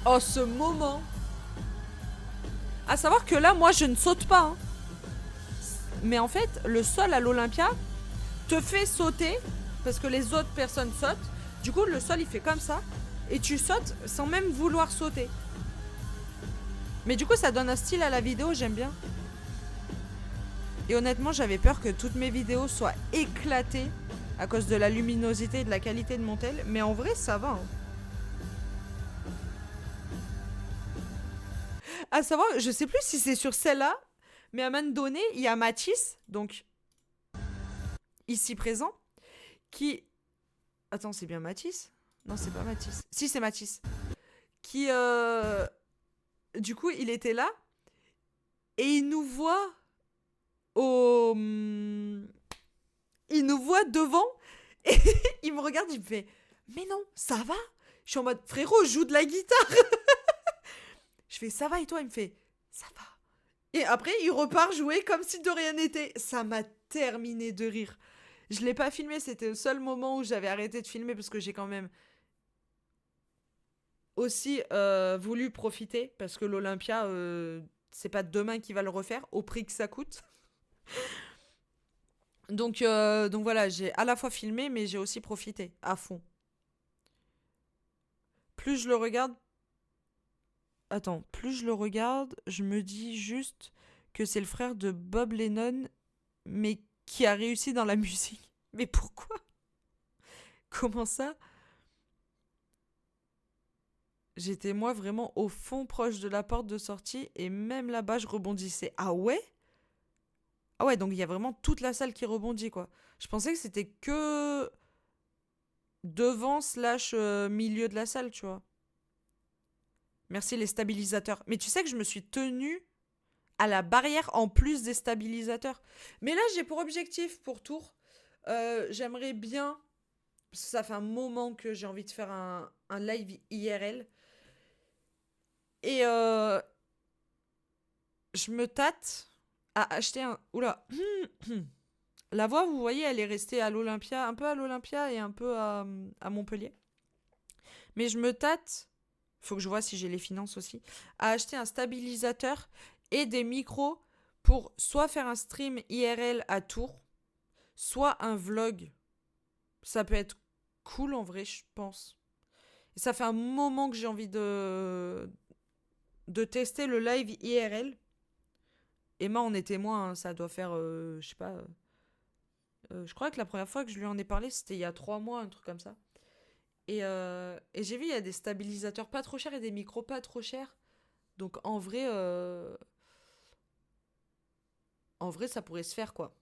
Speaker 1: Oh, ce moment. À savoir que là, moi, je ne saute pas. Hein. Mais en fait, le sol à l'Olympia te fait sauter parce que les autres personnes sautent. Du coup, le sol, il fait comme ça. Et tu sautes sans même vouloir sauter. Mais du coup, ça donne un style à la vidéo, j'aime bien. Et honnêtement, j'avais peur que toutes mes vidéos soient éclatées à cause de la luminosité et de la qualité de mon tel. Mais en vrai, ça va. Hein. À savoir, je sais plus si c'est sur celle-là, mais à un moment donné, il y a Mathis, donc ici présent, qui... Attends, c'est bien Mathis? Non, c'est pas Mathis. Si, c'est Mathis. Qui, du coup, il était là, et il nous voit au... Il nous voit devant, et il me regarde, il me fait « Mais non, ça va ?» Je suis en mode « Frérot, joue de la guitare !» Je fais « Ça va et toi ?» Il me fait « Ça va !» Et après, il repart jouer comme si de rien n'était. Ça m'a terminé de rire. Je l'ai pas filmé, c'était le seul moment où j'avais arrêté de filmer parce que j'ai quand même aussi voulu profiter parce que l'Olympia, c'est pas demain qu'il va le refaire au prix que ça coûte. Donc voilà, j'ai à la fois filmé, mais j'ai aussi profité à fond. Plus je le regarde, je me dis juste que c'est le frère de Bob Lennon, mais qui a réussi dans la musique. Mais pourquoi? Comment ça? J'étais moi vraiment au fond proche de la porte de sortie et même là-bas je rebondissais. Ah ouais? Ah ouais, donc il y a vraiment toute la salle qui rebondit quoi. Je pensais que c'était que devant slash milieu de la salle, tu vois. Merci les stabilisateurs. Mais tu sais que je me suis tenue à la barrière en plus des stabilisateurs. Mais là j'ai pour objectif pour Tours, j'aimerais bien, parce que ça fait un moment que j'ai envie de faire un live IRL. Et je me tâte à acheter un... Oula. La voix, vous voyez, elle est restée à l'Olympia, un peu à l'Olympia et un peu à Montpellier. Mais je me tâte, faut que je vois si j'ai les finances aussi, à acheter un stabilisateur et des micros pour soit faire un stream IRL à Tours, soit un vlog. Ça peut être cool en vrai, je pense. Et ça fait un moment que j'ai envie de tester le live IRL. Emma en est témoin, hein, ça doit faire, je sais pas. Je crois que la première fois que je lui en ai parlé, c'était il y a 3 mois, un truc comme ça. Et j'ai vu, il y a des stabilisateurs pas trop chers et des micros pas trop chers. Donc en vrai, ça pourrait se faire quoi.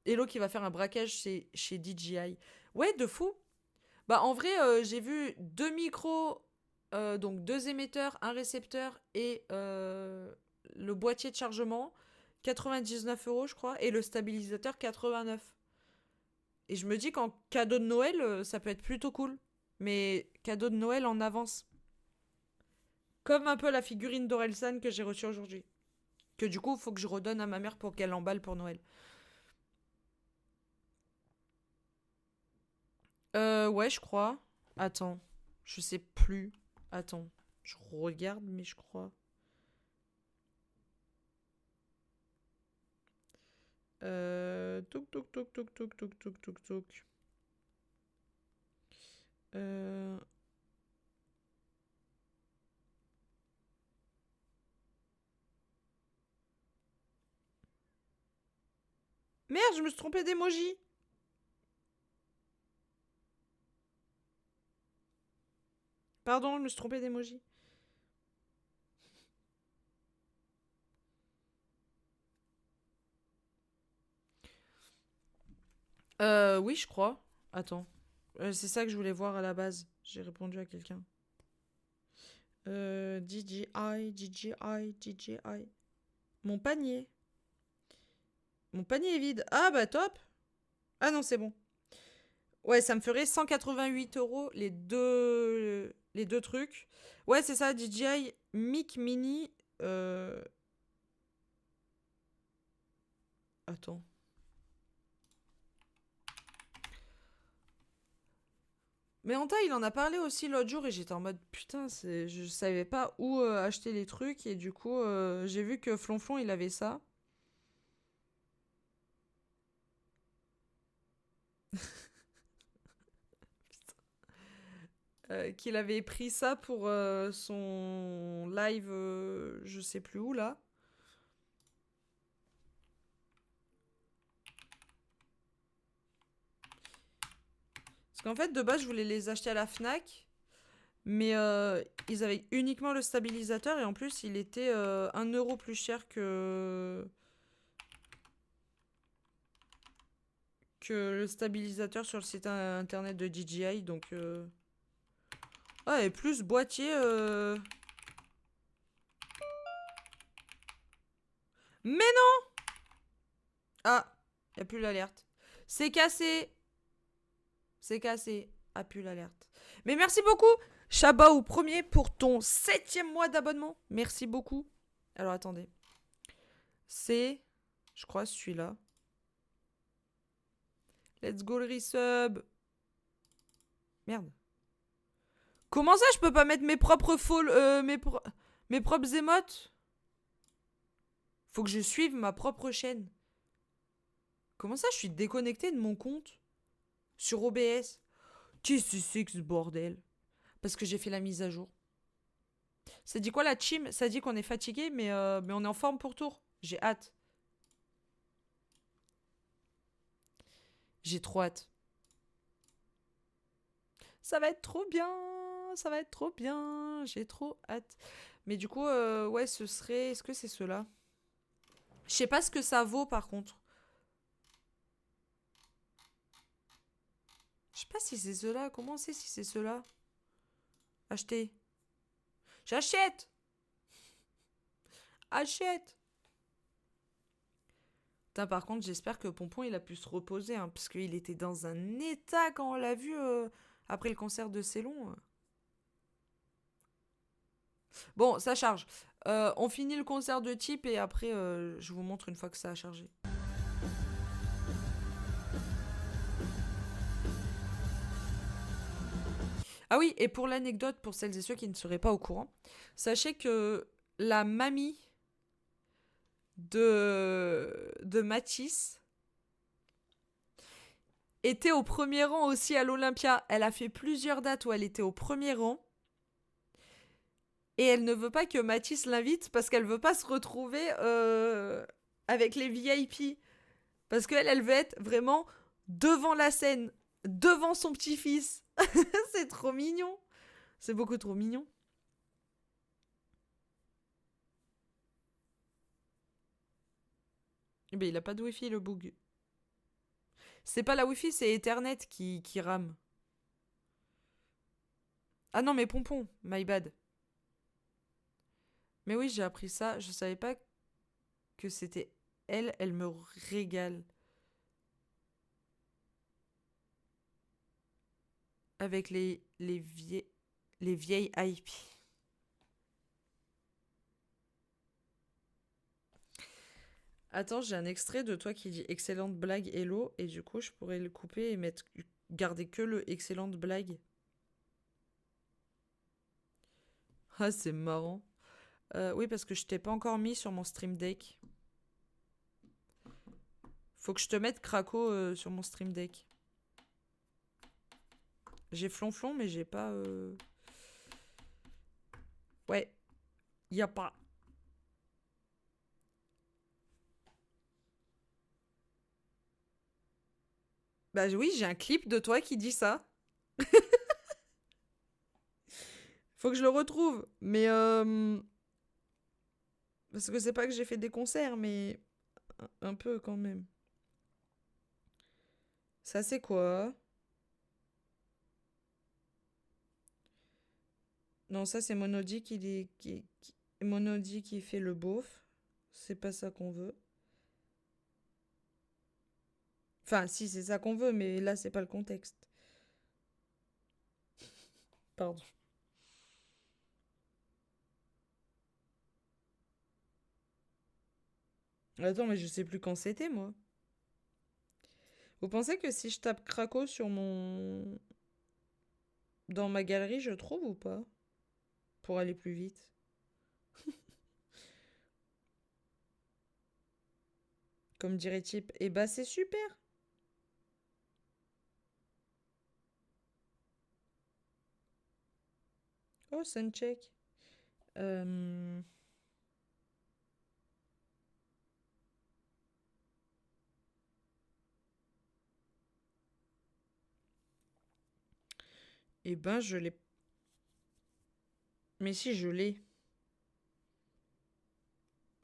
Speaker 1: Hello qui va faire un braquage chez DJI. Ouais, de fou. Bah en vrai, j'ai vu 2 micros, donc 2 émetteurs, un récepteur et le boîtier de chargement. 99 € je crois. Et le stabilisateur 89. Et je me dis qu'en cadeau de Noël, ça peut être plutôt cool. Mais cadeau de Noël en avance. Comme un peu la figurine d'Orelsan que j'ai reçue aujourd'hui. Que du coup, il faut que je redonne à ma mère pour qu'elle l'emballe pour Noël. Ouais, je crois. Attends. Je sais plus. Attends. Je regarde, mais je crois. Touk touk touk touk touk touk touk touk touk. Merde, je me suis trompée d'emoji. Pardon, je me suis trompée d'emoji. Oui, je crois. Attends. C'est ça que je voulais voir à la base. J'ai répondu à quelqu'un. DJI. Mon panier. Mon panier est vide. Ah bah top. Ah non, c'est bon. Ouais, ça me ferait 188 € les deux trucs. Ouais, c'est ça, DJI Mic Mini. Attends. Mais Anta, il en a parlé aussi l'autre jour et j'étais en mode putain, je savais pas où acheter les trucs et du coup, j'ai vu que Flonflon, il avait ça. Qu'il avait pris ça pour son live, je sais plus où là. Parce qu'en fait, de base, je voulais les acheter à la Fnac. Mais ils avaient uniquement le stabilisateur et en plus, il était 1 € plus cher que le stabilisateur sur le site internet de DJI. Donc, ah, et plus boîtier. Mais non! Ah, il n'y a plus l'alerte. C'est cassé. C'est cassé. Ah, plus l'alerte. Mais merci beaucoup, Chabaou premier, pour ton 7e mois d'abonnement. Merci beaucoup. Alors, attendez. C'est, je crois, celui-là. Let's go le resub. Merde. Comment ça, je peux pas mettre mes propres mes propres émotes? Faut que je suive ma propre chaîne. Comment ça, je suis déconnecté de mon compte sur OBS? Qu'est-ce que c'est que ce bordel? Parce que j'ai fait la mise à jour. Ça dit quoi la team? Ça dit qu'on est fatigué, mais on est en forme pour tour. J'ai hâte. J'ai trop hâte. Ça va être trop bien. Ça va être trop bien. J'ai trop hâte. Mais du coup, ouais, ce serait... Est-ce que c'est ceux-là? Je sais pas ce que ça vaut, par contre. Je sais pas si c'est ceux-là. Comment on sait si c'est ceux-là? Acheter. J'achète! Achète! Putain, par contre, j'espère que Pompon, il a pu se reposer, hein, parce qu'il était dans un état quand on l'a vu après le concert de Célon. Bon, ça charge. On finit le concert de Type et après, je vous montre une fois que ça a chargé. Ah oui, et pour l'anecdote, pour celles et ceux qui ne seraient pas au courant, sachez que la mamie de Mathis était au premier rang aussi à l'Olympia. Elle a fait plusieurs dates où elle était au premier rang. Et elle ne veut pas que Mathis l'invite parce qu'elle veut pas se retrouver avec les VIP. Parce qu'elle, elle veut être vraiment devant la scène, devant son petit-fils. C'est trop mignon. C'est beaucoup trop mignon. Mais il a pas de Wi-Fi, le bug. C'est pas la Wi-Fi, c'est Ethernet qui rame. Ah non, mais Pompon, my bad. Mais oui, j'ai appris ça. Je savais pas que c'était elle. Elle me régale. Avec les vieilles IP. Attends, j'ai un extrait de toi qui dit excellente blague, hello. Et du coup, je pourrais le couper et garder que le excellente blague. Ah, c'est marrant. Oui, parce que je t'ai pas encore mis sur mon Stream Deck. Faut que je te mette Craco sur mon Stream Deck. J'ai Flonflon, mais j'ai pas... Ouais. Y a pas. Bah oui, j'ai un clip de toi qui dit ça. Faut que je le retrouve. Mais... Parce que c'est pas que j'ai fait des concerts, mais... Un peu quand même. Ça, c'est quoi? Non, ça, c'est Monody Monody qui fait le beauf. C'est pas ça qu'on veut. Enfin, si, c'est ça qu'on veut, mais là, c'est pas le contexte. Pardon. Attends, mais je sais plus quand c'était, moi. Vous pensez que si je tape Craco sur mon Dans ma galerie, je trouve ou pas? Pour aller plus vite. Comme dirait Type. Eh bah, c'est super. Oh, Suncheck. Eh ben, je l'ai. Mais si, je l'ai.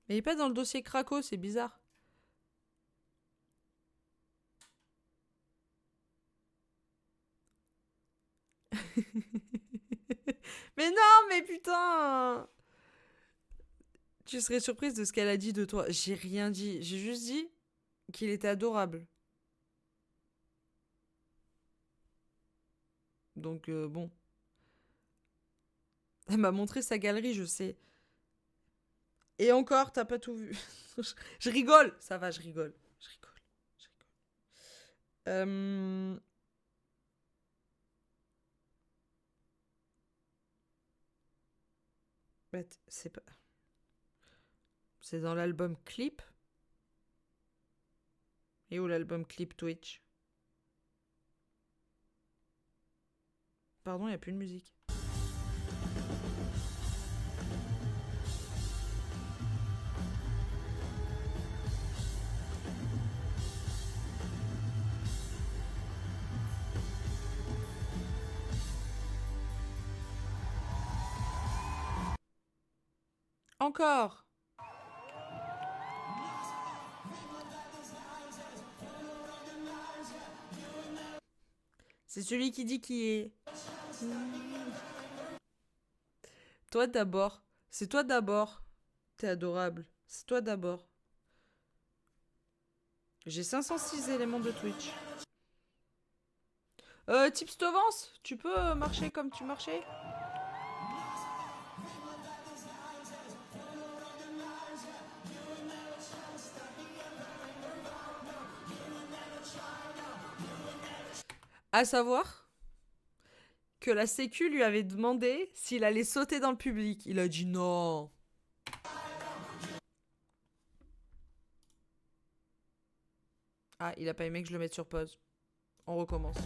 Speaker 1: Mais il est pas dans le dossier Craco, c'est bizarre. Mais non, mais putain! Tu serais surprise de ce qu'elle a dit de toi. J'ai rien dit. J'ai juste dit qu'il était adorable. Donc, bon. Elle m'a montré sa galerie, je sais. Et encore, t'as pas tout vu. Je rigole. Ça va, je rigole. Je rigole. Je rigole. Bah, c'est pas... C'est dans l'album Clip. Et où l'album Clip Twitch? Pardon, il n'y a plus de musique. Encore. C'est celui qui dit qui est. Toi d'abord. C'est toi d'abord. T'es adorable. C'est toi d'abord. J'ai 506 éléments de Twitch. Tipstovance, tu peux marcher comme tu marchais? À savoir que la sécu lui avait demandé s'il allait sauter dans le public. Il a dit non. Ah, il a pas aimé que je le mette sur pause. On recommence.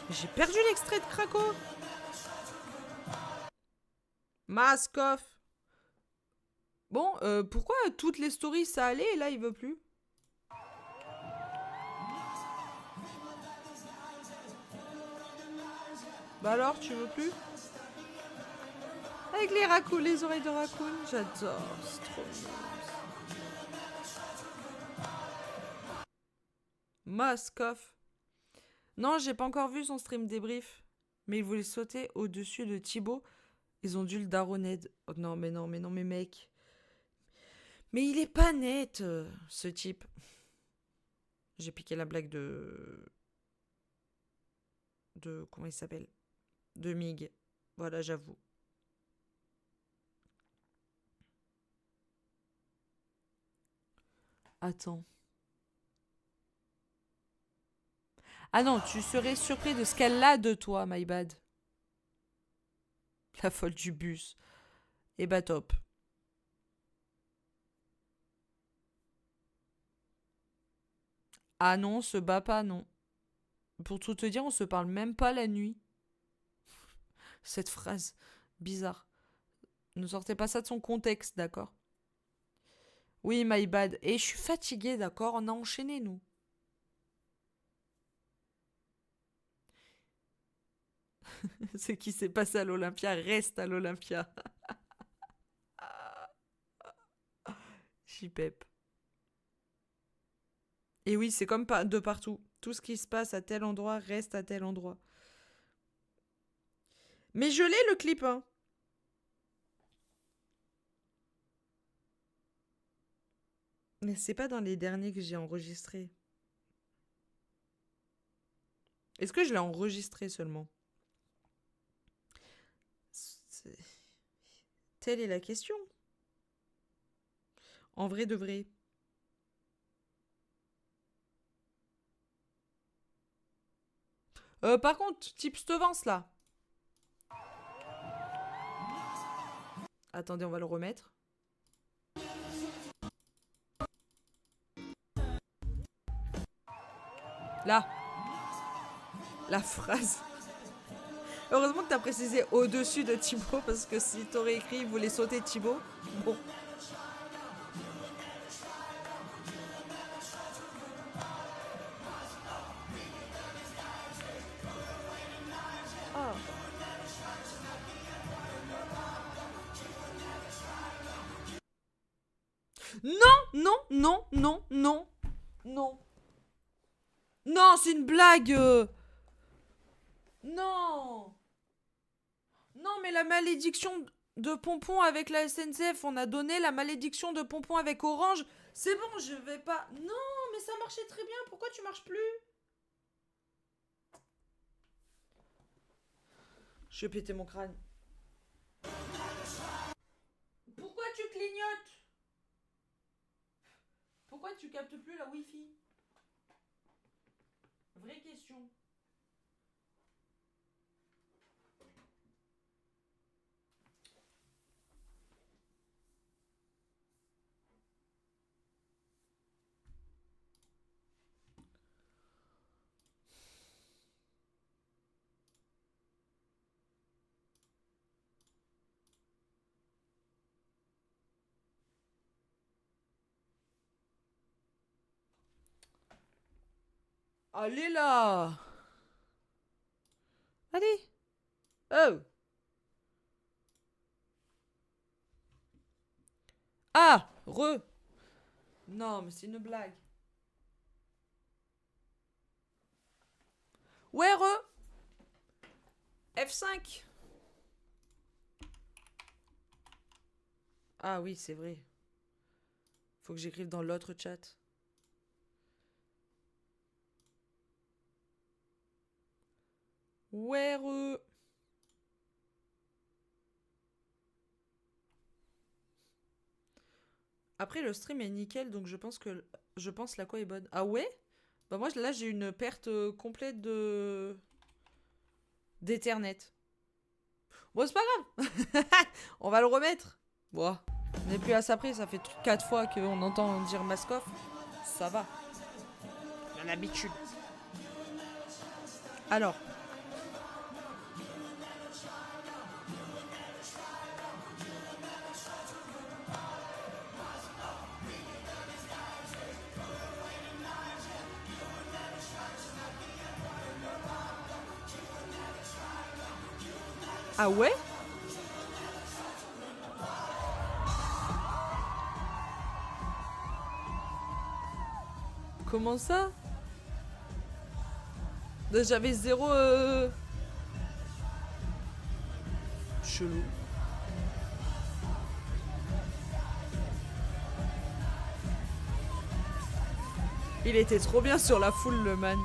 Speaker 1: J'ai perdu l'extrait de Craco. Mask off. Bon, pourquoi toutes les stories ça allait et là il veut plus? Bah alors, tu veux plus? Avec les raccoons, les oreilles de raccoon, j'adore, c'est trop mignon. Mask off. Non, j'ai pas encore vu son stream débrief. Mais il voulait sauter au-dessus de Thibaut. Ils ont dû le daroned. Oh, non, mais non, mais non, mais mec. Mais il est pas net, ce type. J'ai piqué la blague de... Comment il s'appelle? De Mig. Voilà, j'avoue. Attends. Ah non, tu serais surpris de ce qu'elle a de toi, my bad. La folle du bus. Eh bah top. Ah non, on se bat pas, non. Pour tout te dire, on se parle même pas la nuit. Cette phrase bizarre. Ne sortez pas ça de son contexte, d'accord? Oui, my bad. Et je suis fatiguée, d'accord? On a enchaîné, nous. Ce qui s'est passé à l'Olympia reste à l'Olympia. Chipep. Et oui, c'est comme de partout. Tout ce qui se passe à tel endroit reste à tel endroit. Mais je l'ai le clip, hein. Mais c'est pas dans les derniers que j'ai enregistrés. Est-ce que je l'ai enregistré seulement? Telle est la question. En vrai de vrai. Par contre, type Stevens là. Attendez, on va le remettre. Là. La phrase. Heureusement que t'as précisé au-dessus de Thibaut, parce que si t'aurais écrit il voulait sauter Thibaut, bon. Oh. Non, non, non, non, non, non. Non, c'est une blague. Non. Non, mais la malédiction de Pompon avec la SNCF, on a donné la malédiction de Pompon avec Orange. C'est bon, je vais pas... Non, mais ça marchait très bien. Pourquoi tu marches plus? Je vais péter mon crâne. Pourquoi tu clignotes? Pourquoi tu captes plus la Wi-Fi? Vraie question. Allez là! Allez! Oh! Ah! Re! Non, mais c'est une blague. Ouais, re! F5! Ah oui, c'est vrai. Faut que j'écrive dans l'autre chat. Ouais, re! Après, le stream est nickel, donc je pense que... Je pense la quoi est bonne. Ah ouais? Bah moi, là, j'ai une perte complète de... d'Ethernet. Bon, c'est pas grave. On va le remettre. Bon, on n'est plus à ça près. Ça fait 4 fois qu'on entend dire Maskoff. Ça va.
Speaker 4: Une habitude.
Speaker 1: Alors. Ah ouais? Comment ça? J'avais 0... Chelou. Il était trop bien sur la foule, le man.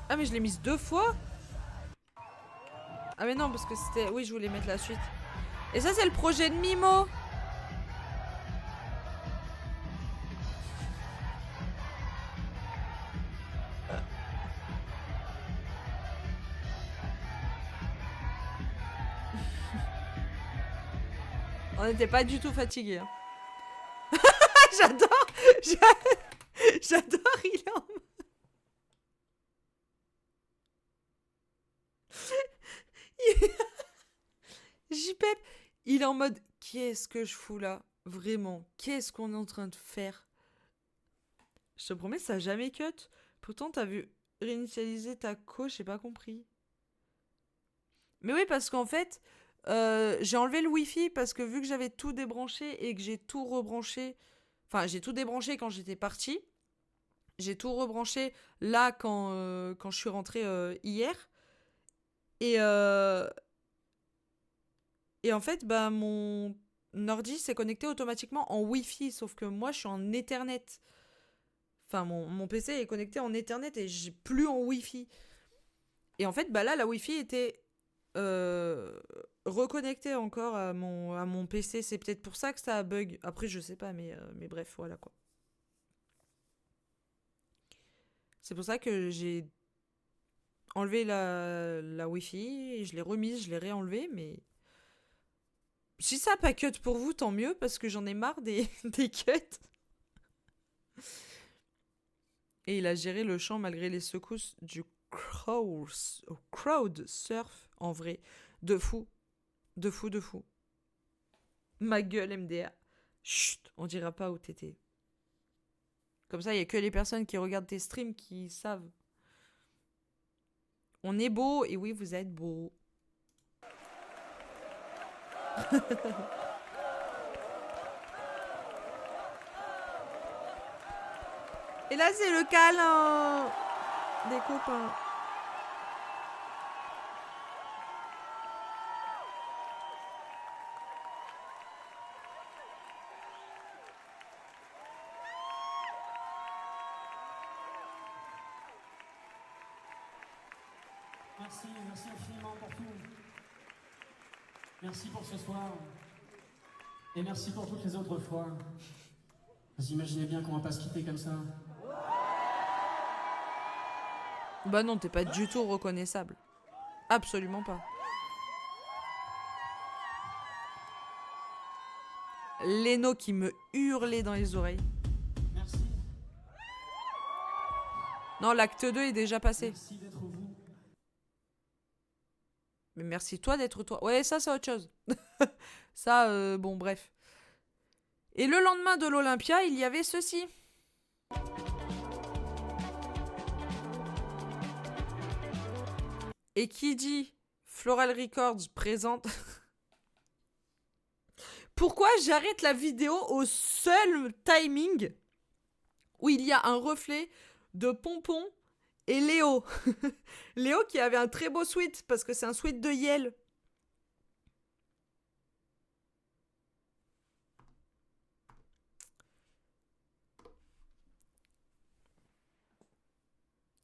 Speaker 1: Ah mais je l'ai mise 2 fois. Ah mais non parce que c'était... Oui je voulais mettre la suite. Et ça c'est le projet de Mimo. On n'était pas du tout fatigués. Hein. J'adore. J'adore, il est en... JPEP, il est en mode qu'est-ce que je fous là? Vraiment, qu'est-ce qu'on est en train de faire? Je te promets, ça a jamais cut. Pourtant, t'as vu réinitialiser ta co, j'ai pas compris. Mais oui, parce qu'en fait, j'ai enlevé le Wi-Fi parce que vu que j'avais tout débranché et que j'ai tout rebranché, enfin, j'ai tout débranché quand j'étais partie. J'ai tout rebranché là quand je suis rentrée hier. Et en fait, bah, Nordi s'est connecté automatiquement en Wi-Fi, sauf que moi, je suis en Ethernet. Enfin, mon PC est connecté en Ethernet et j'ai plus en Wi-Fi. Et en fait, bah là, la Wi-Fi était reconnectée encore à mon PC. C'est peut-être pour ça que ça a bug. Après, je sais pas, mais bref, voilà quoi. C'est pour ça que j'ai enlevé la Wi-Fi et je l'ai remise, je l'ai réenlevée, mais... Si ça n'a pas cut pour vous, tant mieux, parce que j'en ai marre des, des cuts. Et il a géré le chant malgré les secousses du crowd surf, en vrai. De fou. De fou, de fou. Ma gueule, MDR. Chut, on dira pas où t'étais. Comme ça, il n'y a que les personnes qui regardent tes streams qui savent. On est beau, et oui, vous êtes beau. Et là, c'est le câlin des copains.
Speaker 6: Merci, merci infiniment pour tout. Merci pour ce soir. Et merci pour toutes les autres fois. Vous imaginez bien qu'on va pas se quitter comme ça.
Speaker 1: Bah non, t'es pas du tout reconnaissable. Absolument pas. Leno qui me hurlait dans les oreilles.
Speaker 6: Merci.
Speaker 1: Non, l'acte 2 est déjà passé.
Speaker 6: Merci d'être vous.
Speaker 1: Mais merci toi d'être toi. Ouais, ça c'est autre chose. Ça, bon, bref. Et le lendemain de l'Olympia, il y avait ceci. Et qui dit Floral Records présente... Pourquoi j'arrête la vidéo au seul timing où il y a un reflet de Pompon et Léo. Léo qui avait un très beau sweat parce que c'est un sweat de Yel.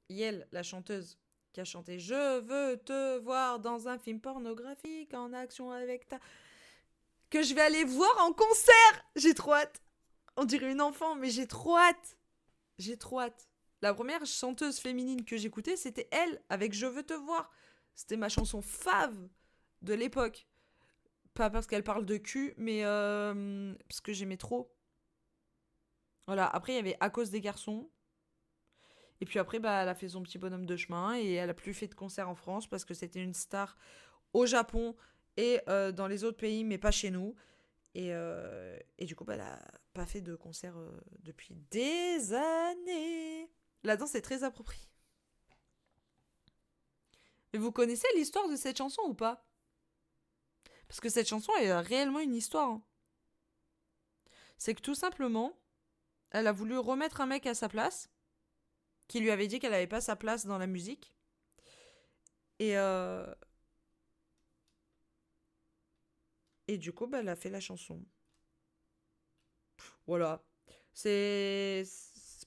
Speaker 1: Yel, la chanteuse qui a chanté Je veux te voir dans un film pornographique en action avec ta... Que je vais aller voir en concert. J'ai trop hâte. On dirait une enfant, mais j'ai trop hâte. J'ai trop hâte. La première chanteuse féminine que j'écoutais, c'était elle, avec Je veux te voir. C'était ma chanson fave de l'époque. Pas parce qu'elle parle de cul, mais parce que j'aimais trop. Voilà, après il y avait À cause des garçons. Et puis après, bah, elle a fait son petit bonhomme de chemin et elle a plus fait de concert en France parce que c'était une star au Japon et dans les autres pays, mais pas chez nous. Et du coup, bah, elle a pas fait de concert depuis des années. La danse est très appropriée. Mais vous connaissez l'histoire de cette chanson ou pas? Parce que cette chanson, elle a réellement une histoire. Hein. C'est que tout simplement, elle a voulu remettre un mec à sa place, qui lui avait dit qu'elle n'avait pas sa place dans la musique. Et du coup, bah, elle a fait la chanson. Voilà. C'est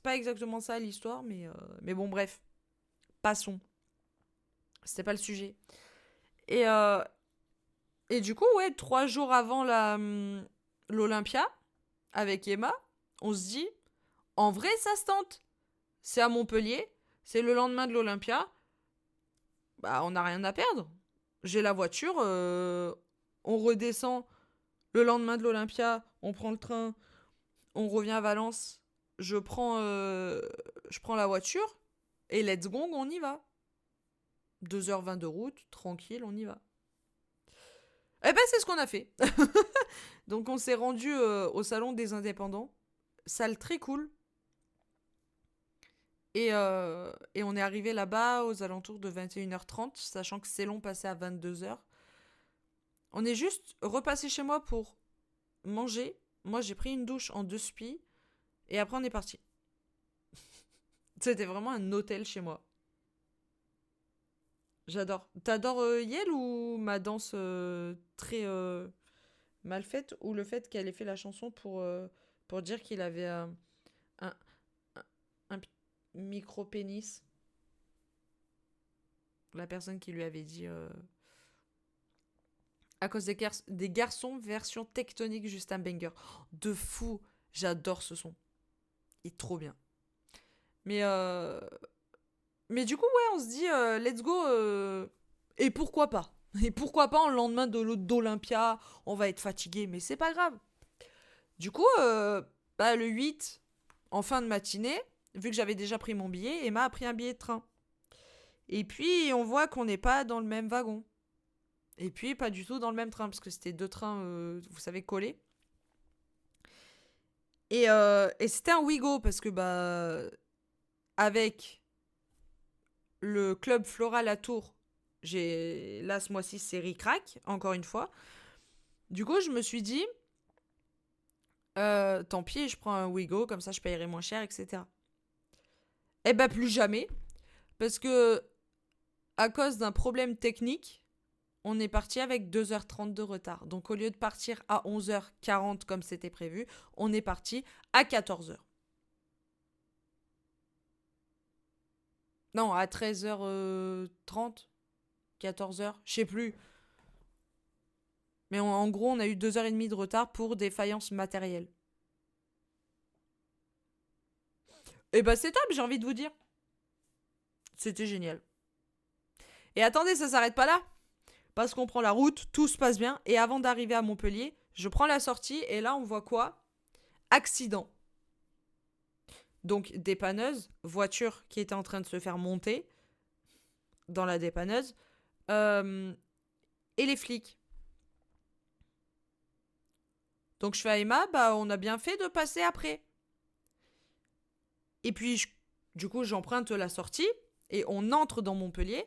Speaker 1: pas exactement ça l'histoire, mais bon, bref. Passons. C'était pas le sujet. Et du coup, ouais, 3 jours avant l'Olympia, avec Emma, on se dit, en vrai, ça se tente. C'est à Montpellier, c'est le lendemain de l'Olympia. Bah, on n'a rien à perdre. J'ai la voiture, on redescend le lendemain de l'Olympia, on prend le train, on revient à Valence, je prends la voiture, et let's go, on y va. 2h20 de route, tranquille, on y va. Eh ben, c'est ce qu'on a fait. Donc, on s'est rendu au Salon des Indépendants. Salle très cool. Et on est arrivé là-bas aux alentours de 21h30, sachant que Célon passait à 22h. On est juste repassé chez moi pour manger. Moi, j'ai pris une douche en 2 spies. Et après, on est parti. C'était vraiment un hôtel chez moi. J'adore. T'adores Yel ou ma danse très mal faite ou le fait qu'elle ait fait la chanson pour dire qu'il avait un, un micro-pénis. La personne qui lui avait dit à cause des garçons version tectonique, juste un banger. De fou, j'adore ce son. Il est trop bien. Mais du coup, ouais, on se dit, let's go. Et pourquoi pas? Et pourquoi pas, en lendemain d'Olympia, on va être fatigué, mais c'est pas grave. Du coup, le 8, en fin de matinée, vu que j'avais déjà pris mon billet, Emma a pris un billet de train. Et puis, on voit qu'on n'est pas dans le même wagon. Et puis, pas du tout dans le même train, parce que c'était 2 trains, vous savez, collés. Et c'était un Ouigo, parce que, avec le club Floral à Tours, là, ce mois-ci, c'est ric-rac, encore une fois. Du coup, je me suis dit, tant pis, je prends un Ouigo, comme ça, je payerai moins cher, etc. Eh ben, plus jamais, parce que, à cause d'un problème technique, on est parti avec 2h30 de retard. Donc, au lieu de partir à 11h40 comme c'était prévu, on est parti à 14h. Non, à 13h30, 14h, je sais plus. Mais en gros, on a eu 2h30 de retard pour défaillance matérielle. Et bah, c'est top, j'ai envie de vous dire. C'était génial. Et attendez, ça s'arrête pas là. Parce qu'on prend la route, tout se passe bien. Et avant d'arriver à Montpellier, je prends la sortie. Et là, on voit quoi? Accident. Donc, dépanneuse, voiture qui était en train de se faire monter dans la dépanneuse. Et les flics. Donc, je fais à Emma, on a bien fait de passer après. Et puis, du coup, j'emprunte la sortie. Et on entre dans Montpellier.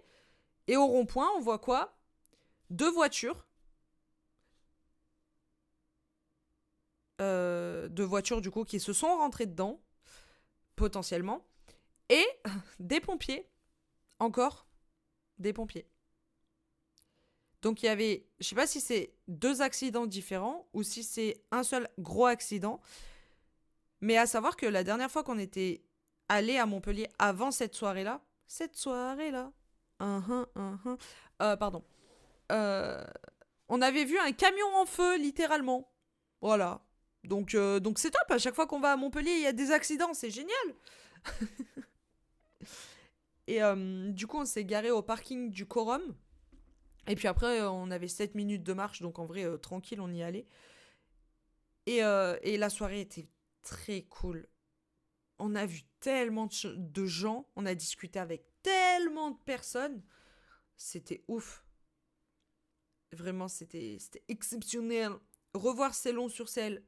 Speaker 1: Et au rond-point, on voit quoi? 2 voitures. 2 voitures, du coup, qui se sont rentrées dedans, potentiellement. Et des pompiers. Encore des pompiers. Donc, il y avait, je sais pas si c'est 2 accidents différents ou si c'est un seul gros accident. Mais à savoir que la dernière fois qu'on était allé à Montpellier avant cette soirée-là, pardon. On avait vu un camion en feu, littéralement. Voilà. Donc c'est top. À chaque fois qu'on va à Montpellier, il y a des accidents. C'est génial. Et du coup, on s'est garé au parking du Corum. Et puis après, on avait 7 minutes de marche. Donc en vrai, tranquille, on y allait. Et la soirée était très cool. On a vu tellement de gens. On a discuté avec tellement de personnes. C'était ouf. Vraiment, c'était exceptionnel. Revoir Célon sur scène,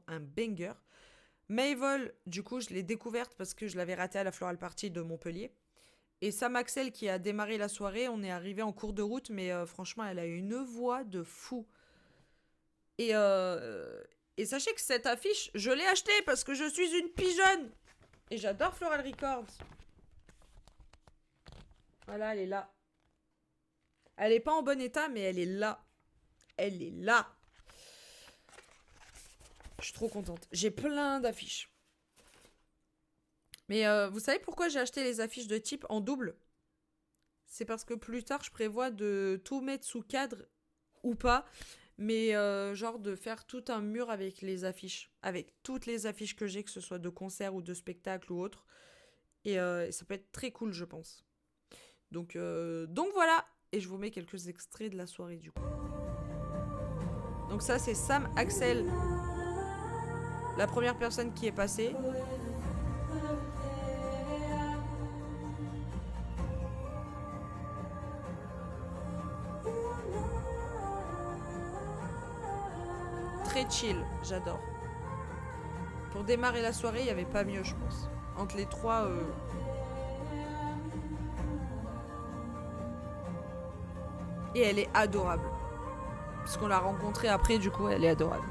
Speaker 1: un banger. Mayvol, du coup, je l'ai découverte parce que je l'avais ratée à la Floral Party de Montpellier. Et Sam Axel qui a démarré la soirée, on est arrivé en cours de route, mais franchement, elle a une voix de fou. Et sachez que cette affiche, je l'ai achetée parce que je suis une pigeonne. Et j'adore Floral Records. Voilà, elle est là. Elle est pas en bon état, mais elle est là. Elle est là. Je suis trop contente. J'ai plein d'affiches. Mais vous savez pourquoi j'ai acheté les affiches de type en double? C'est parce que plus tard, je prévois de tout mettre sous cadre ou pas. Mais genre de faire tout un mur avec les affiches. Avec toutes les affiches que j'ai, que ce soit de concert ou de spectacle ou autre. Et ça peut être très cool, je pense. Donc voilà. Et je vous mets quelques extraits de la soirée du coup. Donc ça, c'est Sam Axel. La première personne qui est passée. Très chill, j'adore. Pour démarrer la soirée, il n'y avait pas mieux, je pense. Entre les trois... Et elle est adorable. Parce qu'on l'a rencontrée après, du coup, elle est adorable.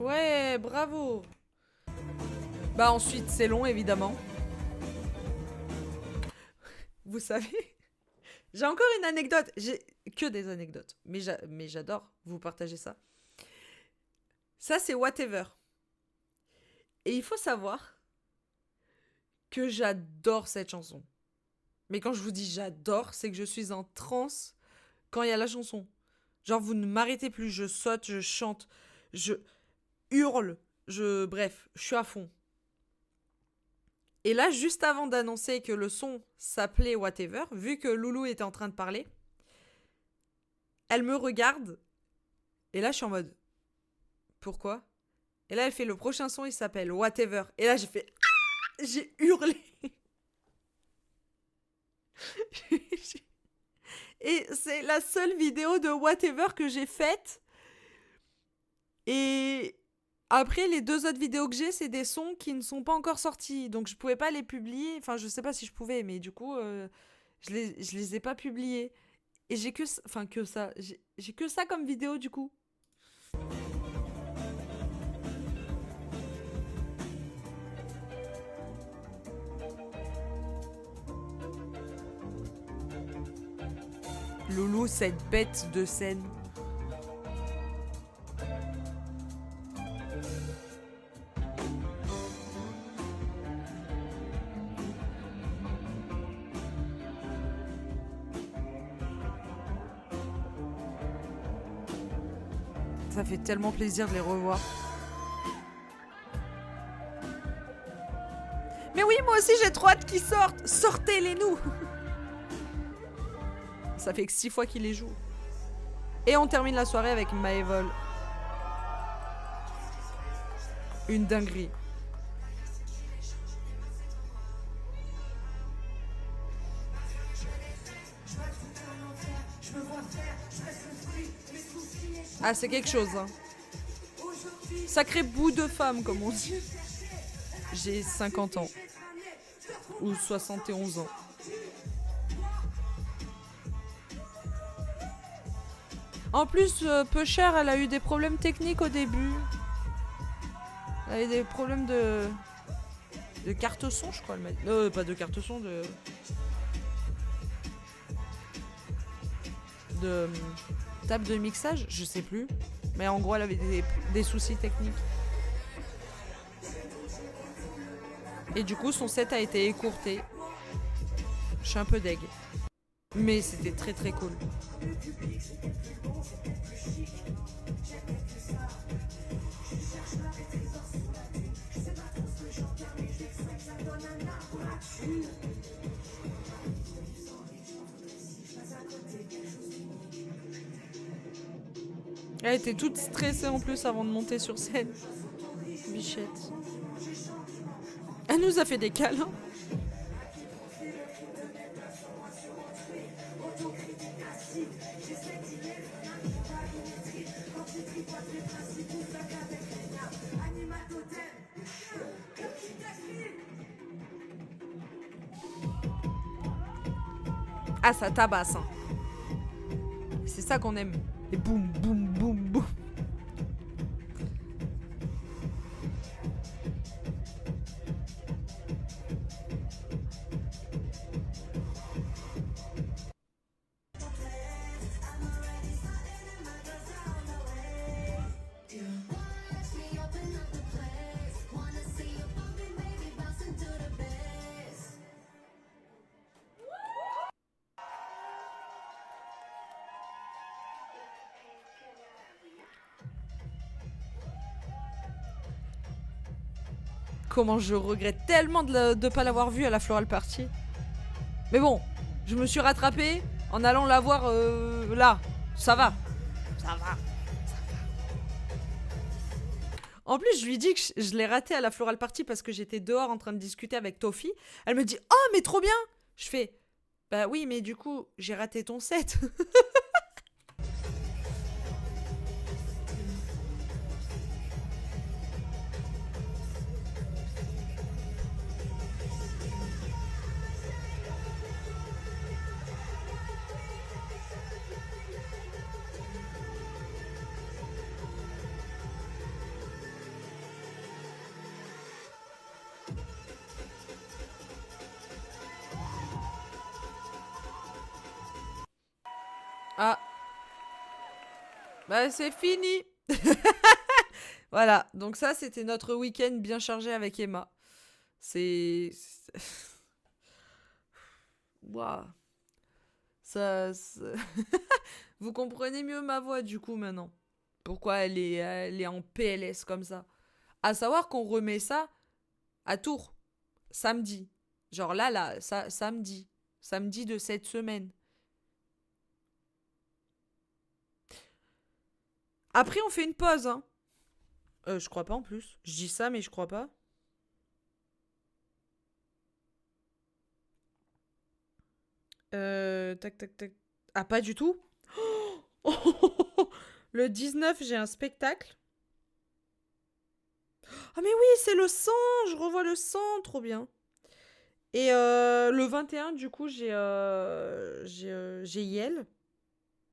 Speaker 1: Ouais, bravo. Bah ensuite, c'est long, évidemment. Vous savez, j'ai encore une anecdote. J'ai que des anecdotes. Mais j'adore vous partager ça. Ça, c'est Whatever. Et il faut savoir que j'adore cette chanson. Mais quand je vous dis j'adore, c'est que je suis en transe quand il y a la chanson. Genre, vous ne m'arrêtez plus. Je saute, je chante, je hurle. Bref, je suis à fond. Et là, juste avant d'annoncer que le son s'appelait Whatever, vu que Loulou était en train de parler, elle me regarde. Et là, je suis en mode... Pourquoi? Et là, elle fait le prochain son, il s'appelle Whatever. Et là, j'ai fait... Ah, j'ai hurlé. Et c'est la seule vidéo de Whatever que j'ai faite. Et après, les 2 autres vidéos que j'ai, c'est des sons qui ne sont pas encore sortis. Donc, je pouvais pas les publier. Enfin, je sais pas si je pouvais, mais du coup, je les ai pas publiés. Et j'ai que... Enfin, que ça. J'ai que ça comme vidéo, du coup. Loulou, cette bête de scène. Ça fait tellement plaisir de les revoir. Mais oui, moi aussi j'ai trop hâte qu'ils sortent. Sortez-les nous. Ça fait que 6 fois qu'il les joue. Et on termine la soirée avec Maevol. Une dinguerie. Ah, c'est quelque chose, hein. Sacré bout de femme, comme on dit. J'ai 50 ans. Ou 71 ans. En plus, peu cher, elle a eu des problèmes techniques au début. Elle a eu des problèmes de carte son, je crois. Pas de carte son, de table de mixage, je sais plus. Mais en gros, elle avait des soucis techniques. Et du coup, son set a été écourté. Je suis un peu deg. Mais c'était très très cool. Elle était toute stressée en plus avant de monter sur scène. Bichette. Elle nous a fait des câlins. Ah, ça tabasse. Hein. C'est ça qu'on aime. Et boum, boum, boum, boum. Comment je regrette tellement de ne pas l'avoir vue à la Floral Party. Mais bon, je me suis rattrapée en allant la voir là. Ça va. Ça va. En plus, je lui dis que je l'ai ratée à la Floral Party parce que j'étais dehors en train de discuter avec Tofi. Elle me dit « Oh, mais trop bien !» Je fais « Bah oui, mais du coup, j'ai raté ton set. » Bah, c'est fini. Voilà, donc ça, c'était notre week-end bien chargé avec Emma. C'est... Waouh. Vous comprenez mieux ma voix, du coup, maintenant. Pourquoi elle est en PLS comme ça. À savoir qu'on remet ça à Tours, samedi. Genre là, samedi. Samedi de cette semaine. Après, on fait une pause, hein. Je crois pas en plus. Je dis ça, mais je crois pas. Tac, tac, tac. Ah, pas du tout. Le 19, j'ai un spectacle. Ah, mais oui, c'est le sang. Je revois le sang. Trop bien. Et le 21, du coup, j'ai Yel.